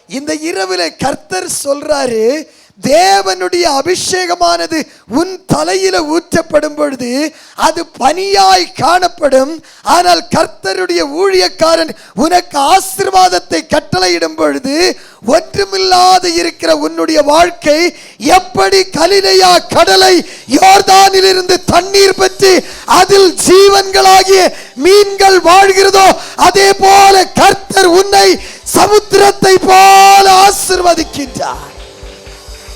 இந்த இரவில் கர்த்தர் சொல்றாரு, தேவனுடைய அபிஷேகமானது உன் தலையில ஊற்றப்படும் பொழுது அது பனியாய் காணப்படும். ஆனால் கர்த்தருடைய ஊழியக்காரன் உனக்கு ஆசீர்வாதத்தை கட்டளையிடும் பொழுது ஒன்றுமில்லாத இருக்கிற உன்னுடைய வாழ்க்கை எப்படி கலிலேயா கடலை யோர்தானில் இருந்து தண்ணீர் பெற்று அதில் ஜீவன்களாகிய மீன்கள் வாழ்கிறதோ அதே போல கர்த்தர் உன்னை சமுத்திரத்தை போல ஆசீர்வதிக்கின்றார்.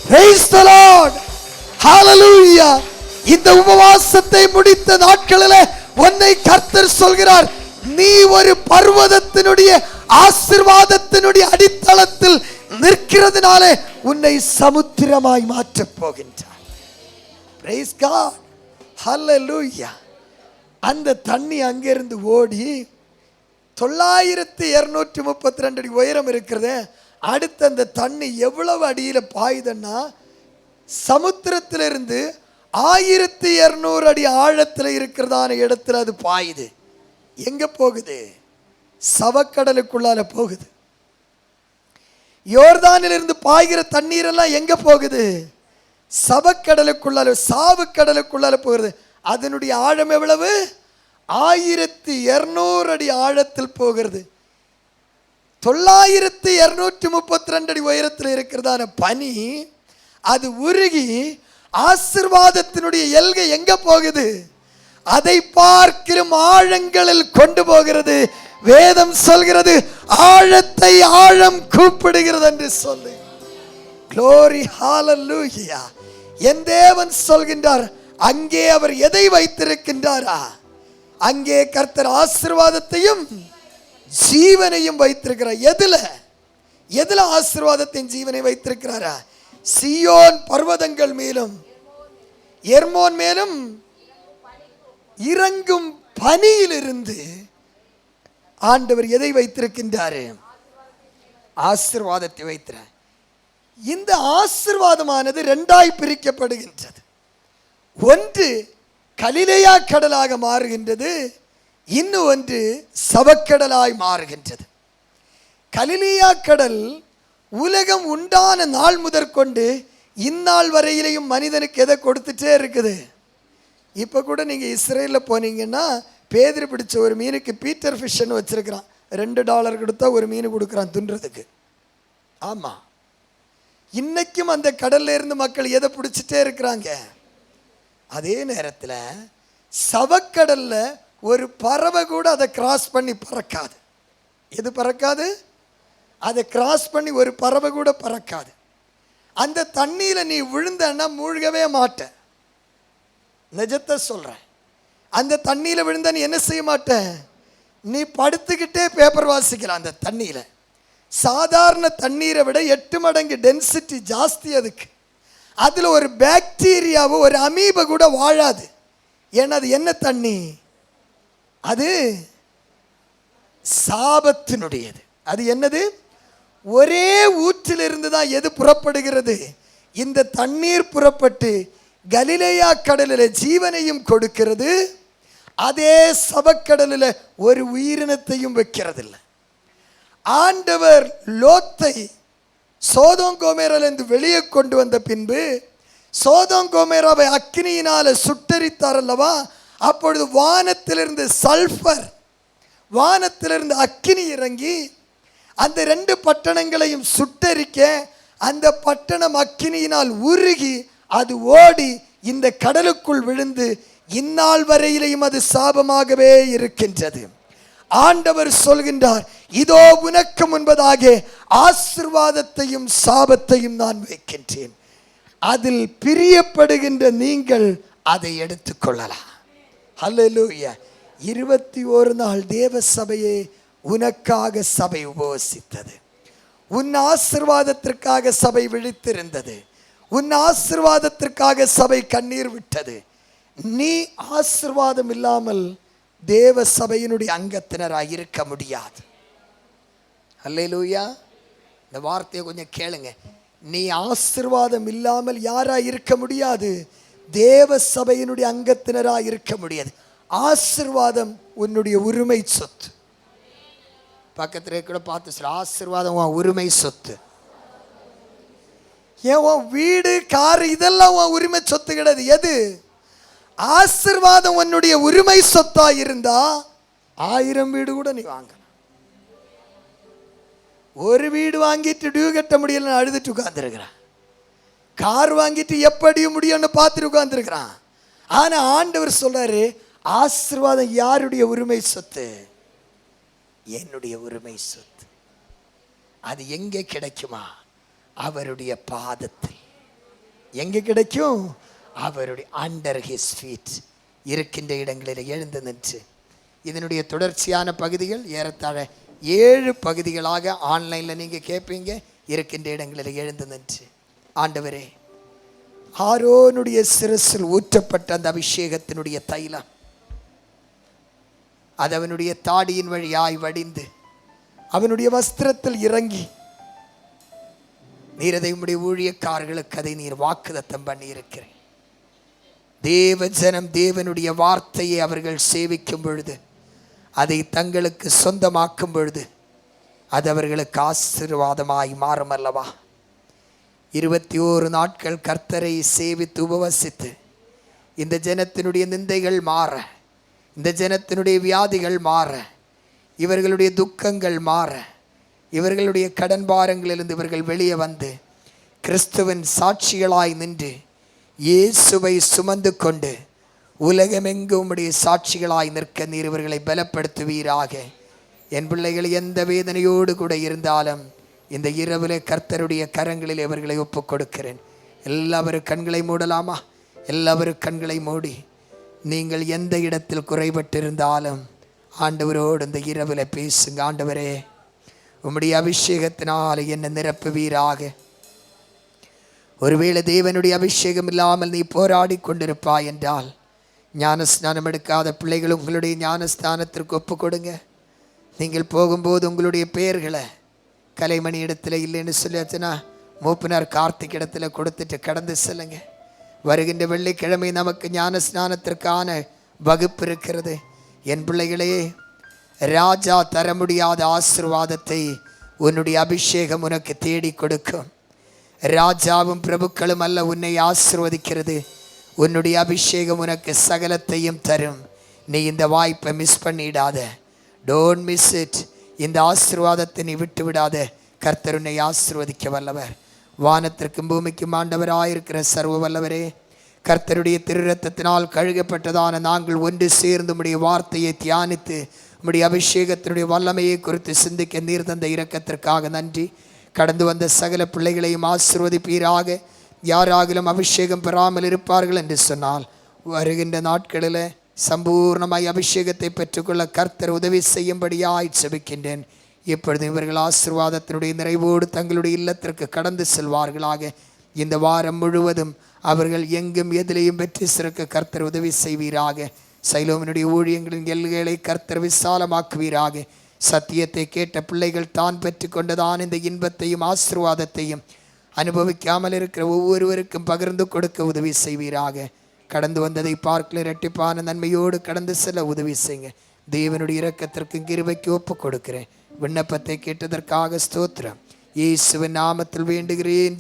Praise the Lord. Hallelujah. இந்த உபவாசத்தை முடித்த நாட்களில் உன்னை கர்த்தர் சொல்கிறார், நீ ஒரு பர்வதத்தினுடைய ஆசீர்வாதத்தினுடைய அடித்தளத்தில் நிற்கிறதுனாலே உன்னை சமுத்திரமாய் மாற்றப் போகின்றார். Praise God. Hallelujah. அந்த தண்ணி அங்கிருந்து ஓடி 9232 அடி உயரம் இருக்கிறது. அடுத்த அந்த தண்ணி எவ்வளவு அடியில் பாயுதுன்னா சமுத்திரத்திலிருந்து 1200 அடி ஆழத்தில் இருக்கிறதான இடத்துல அது பாயுது. எங்க போகுது? சவக்கடலுக்குள்ளால போகுது. யோர்தானிலிருந்து பாய்கிற தண்ணீர் எல்லாம் எங்க போகுது? சவக்கடலுக்குள்ளால, சாவுக்கடலுக்குள்ளால போகிறது. அதனுடைய ஆழம் எவ்வளவு? 1200 அடி ஆழத்தில் போகிறது. 9232 அடி உயரத்தில் இருக்கிறதான பனி அது உருகி ஆசீர்வாதத்தினுடைய எல்கை எங்க போகுது? அதை பார்க்கிலும் ஆழங்களில் கொண்டு போகிறது. வேதம் சொல்கிறது, ஆழத்தை ஆழம் கூப்பிடுகிறது என்று சொல்லு. Glory, hallelujah. என் தேவன் சொல்கின்றார், அங்கே அவர் எதை வைத்திருக்கின்றாரா? அங்கே கர்த்தர் ஆசீர்வாதத்தையும் ஜீவனையும் வைத்திருக்கிறார். எதுல ஆசீர்வாதத்தையும் ஜீவனை வைத்திருக்கிறாரா? சீயோன் பர்வதங்கள் மேலும் எர்மோன் மேலும் இறங்கும் பனியிலிருந்து ஆண்டவர் எதை வைத்திருக்கின்றாரு? ஆசீர்வாதத்தை வைத்திருக்கிறார். இந்த ஆசீர்வாதமானது இரண்டாய் பிரிக்கப்படுகின்றது. ஒன்று கலிலேயா கடலாக மாறுகின்றது, இன்னும் ஒன்று சவக்கடலாய் மாறுகின்றது. கலிலேயா கடல் உலகம் உண்டான நாள் முதற்கொண்டு இந்நாள் வரையிலையும் மனிதனுக்கு எதை கொடுத்துட்டே இருக்குது. இப்போ கூட நீங்கள் இஸ்ரேலில் போனீங்கன்னா பேதுரு பிடிச்ச ஒரு மீனுக்கு பீட்டர் ஃபிஷ்ன்னு வச்சுருக்கிறான். $2 கொடுத்தா ஒரு மீன் கொடுக்குறான் துன்றதுக்கு. ஆமாம், இன்னைக்கும் அந்த கடல்ல இருந்து மக்கள் எதை பிடிச்சிட்டே இருக்கிறாங்க. அதே நேரத்தில் சவக்கடல்ல ஒரு பறவை கூட அதை கிராஸ் பண்ணி பறக்காது. எது பறக்காது? அதை கிராஸ் பண்ணி ஒரு பறவை கூட பறக்காது. அந்த தண்ணியில் நீ விழுந்தன்னா மூழ்கவே மாட்ட. நிஜத்தை சொல்கிறேன். அந்த தண்ணியில் விழுந்த நீ என்ன செய்ய மாட்ட? நீ படுத்துக்கிட்டே பேப்பர் வாசிக்கலாம். அந்த தண்ணியில் சாதாரண தண்ணீரை விட 8 மடங்கு டென்சிட்டி ஜாஸ்தி அதுக்கு. அதில் ஒரு பாக்டீரியாவோ ஒரு அமீபை கூட வாழாது. ஏன்னா அது என்ன தண்ணி? அது சாபத்தினுடையது. அது என்னது? ஒரே ஊற்றிலிருந்து தான் எது புறப்படுகிறது? இந்த தண்ணீர் புறப்பட்டு கலிலேயா கடலில் ஜீவனையும் கொடுக்கிறது. அதே சவக்கடலில் ஒரு உயிரினத்தையும் வைக்கிறதில்லை. ஆண்டவர் லோத்தை சோதோம் கோமேராவிலிருந்து வெளியே கொண்டு வந்த பின்பு சோதோம் கோமேராவை அக்கினியினால சுட்டரித்தார் அல்லவா? அப்பொழுது வானத்திலிருந்து சல்ஃபர், வானத்திலிருந்து அக்கினி இறங்கி அந்த 2 பட்டணங்களையும் சுட்டரிக்க, அந்த பட்டணம் அக்கினியினால் உருகி அது ஓடி இந்த கடலுக்குள் விழுந்து இந்நாள் வரையிலையும் அது சாபமாகவே இருக்கின்றது. ஆண்டவர் சொல்கின்றார், இதோ உனக்கு முன்பதாக ஆசீர்வாதத்தையும் சாபத்தையும் நான் வைக்கின்றேன். அதில் பிரியப்படுகின்ற நீங்கள் அதை எடுத்துக்கொள்ளலாம். ஹல்லேலூயா. 21 நாள் தேவ சபையே உனக்காக சபை உபவசித்தது. உன் ஆசீர்வாதத்திற்காக சபை விழித்திருந்தது. உன் ஆசீர்வாதத்திற்காக சபை கண்ணீர் விட்டது. நீ ஆசீர்வாதம் இல்லாமல் தேவ சபையினுடைய அங்கத்தினராக இருக்க முடியாது. அல்லேலூயா. இந்த வார்த்தையை கொஞ்சம் கேளுங்க. நீ ஆசீர்வாதம் இல்லாமல் யாரா இருக்க முடியாது? தேவ சபையினுடைய அங்கத்தினராக இருக்க முடியாது. ஆசீர்வாதம் உன்னுடைய உரிமை சொத்து. பக்கத்துல கூட பார்த்து சொல்ல, ஆசீர்வாதம் உன் உரிமை சொத்து. ஏன் உன் வீடு கார் இதெல்லாம் உன் உரிமை சொத்து கிடையாது. எது? ஆசீர்வாதம் உன்னுடைய உரிமை சொத்தா இருந்தா 1000 வீடு கூட நீ வாங்கலாம். ஒரு வீடு வாங்கிட்டு டியூ கட்ட முடியலன்னு அழுதுட்டு உட்கார்ந்துருக்கிறான். கார் வாங்கிட்டு எப்படியும் முடியும்னு பார்த்துட்டு உட்கார்ந்துருக்கிறான். ஆனா ஆண்டவர் சொல்றாரு, ஆசீர்வாதம் யாருடைய உரிமை சொத்து? என்னுடைய உரிமை சொத்து. அது எங்கே கிடைக்குமா? அவருடைய பாதத்தில். எங்கே கிடைக்கும்? அவருடைய அண்டர் ஹிஸ் ஃபீட் இருக்கின்ற இடங்களில் எழுந்து நின்று. இதனுடைய தொடர்ச்சியான பகுதிகள் ஏறத்தாழ 7 பகுதிகளாக ஆன்லைனில் நீங்கள் கேட்பீங்க. இருக்கின்ற இடங்களில் எழுந்து நின்று, ஆண்டவரே, ஆரோனுடைய சிரசில் ஊற்றப்பட்ட அந்த அபிஷேகத்தினுடைய தைலம் அது அவனுடைய தாடியின் வழியாய் வடிந்து அவனுடைய வஸ்திரத்தில் இறங்கி, நீர் அதை உம்முடைய ஊழியக்காரர்களுக்கு அதை நீர் வாக்குதத்தம் பண்ணி இருக்கிறேன். தேவ ஜனம் தேவனுடைய வார்த்தையை அவர்கள் சேவிக்கும் பொழுது, அதை தங்களுக்கு சொந்தமாக்கும் பொழுது அது அவர்களுக்கு ஆசீர்வாதமாய் மாறும் அல்லவா? 21 நாட்கள் கர்த்தரை சேவித்து உபவசித்து இந்த ஜனத்தினுடைய நிந்தைகள் மாற, இந்த ஜனத்தினுடைய வியாதிகள் மாற, இவர்களுடைய துக்கங்கள் மாற, இவர்களுடைய கடன் பாரங்களிலிருந்து இவர்கள் வெளியே வந்து கிறிஸ்துவின் சாட்சிகளாய் நின்று இயேசுவை சுமந்து கொண்டு உலகமெங்கும் உடைய சாட்சிகளாய் நிற்க நீர் இவர்களை பலப்படுத்துவீராக. என் பிள்ளைகள் எந்த வேதனையோடு கூட இருந்தாலும் இந்த இரவில் கர்த்தருடைய கரங்களில் இவர்களை ஒப்புக் கொடுக்கிறேன். எல்லாவரும் கண்களை மூடலாமா? எல்லாவரும் கண்களை மூடி நீங்கள் எந்த இடத்தில் குறைபட்டிருந்தாலும் ஆண்டவரோடு இந்த இரவில் பேசுங்க. ஆண்டவரே, உம்முடைய அபிஷேகத்தினால் என்னை நிரப்புவீராக. ஒருவேளை தேவனுடைய அபிஷேகம் இல்லாமல் நீ போராடி கொண்டிருப்பாய் என்றால், ஞானஸ்நானம் எடுக்காத பிள்ளைகள் உங்களுடைய ஞானஸ்தானத்திற்கு ஒப்பு கொடுங்க. நீங்கள் போகும்போது உங்களுடைய பெயர்களை கலைமணி இடத்துல இல்லைன்னு சொல்லியாச்சுன்னா மூப்பினார் கார்த்திக் இடத்துல கொடுத்துட்டு கடந்து செல்லுங்க. வருகின்ற வெள்ளிக்கிழமை நமக்கு ஞானஸ்நானத்திற்கான வகுப்பு இருக்கிறது. என் பிள்ளைகளே, ராஜா தர முடியாத ஆசீர்வாதத்தை உன்னுடைய அபிஷேகம் உனக்கு தேடி கொடுக்கும். ராஜாவும் பிரபுக்களும் அல்ல உன்னை ஆசீர்வதிக்கிறது, உன்னுடைய அபிஷேகம் உனக்கு சகலத்தையும் தரும். நீ இந்த வாய்ப்பை மிஸ் பண்ணிடாத. Don't miss it. இந்த ஆசீர்வாதத்தை நீ விட்டு விடாத. கர்த்தர் உன்னை ஆசீர்வதிக்க வல்லவர். வானத்திற்கும் பூமிக்கும் ஆண்டவராயிருக்கிற சர்வ வல்லவரே, கர்த்தருடைய திருரத்தத்தினால் கழுகப்பட்டதான நாங்கள் ஒன்று சேர்ந்து உம்முடைய வார்த்தையை தியானித்து உம்முடைய அபிஷேகத்தினுடைய வல்லமையை குறித்து சிந்திக்க நீர் தந்த இரக்கத்திற்காக நன்றி. கடந்து வந்த சகல பிள்ளைகளையும் ஆசீர்வதிப்பீராக. யாராகிலும் அபிஷேகம் பெறாமல் இருப்பார்கள் என்று சொன்னால் வருகின்ற நாட்களில் சம்பூர்ணமாய் அபிஷேகத்தை பெற்றுக்கொள்ள கர்த்தர் உதவி செய்யும்படியாய் செபிக்கின்றேன். இப்பொழுது இவர்கள் ஆசீர்வாதத்தினுடைய நிறைவோடு தங்களுடைய இல்லத்திற்கு கடந்து செல்வார்களாக. இந்த வாரம் முழுவதும் அவர்கள் எங்கும் எதிலையும் வெற்றி சிறக்க கர்த்தர் உதவி செய்வீராக. சைலோமினுடைய ஊழியங்களின் எல்லைகளை கர்த்தர் விசாலமாக்குவீராக. சத்தியத்தை கேட்ட பிள்ளைகள் தான் பெற்று கொண்டதான் இந்த இன்பத்தையும் ஆசீர்வாதத்தையும் அனுபவிக்காமல் இருக்கிற ஒவ்வொருவருக்கும் பகிர்ந்து கொடுக்க உதவி செய்வீராக. கடந்து வந்ததை பார்க்கல இரட்டிப்பான நன்மையோடு கடந்து செல்ல உதவி செய்யுங்க. தேவனுடைய இரக்கத்திற்கு கிருபைக்கு ஒப்பு கொடுக்கிறேன். விண்ணப்பத்தை கேட்டதற்காக ஸ்தோத்திரம். இயேசுவின் நாமத்தில் வேண்டுகிறேன்.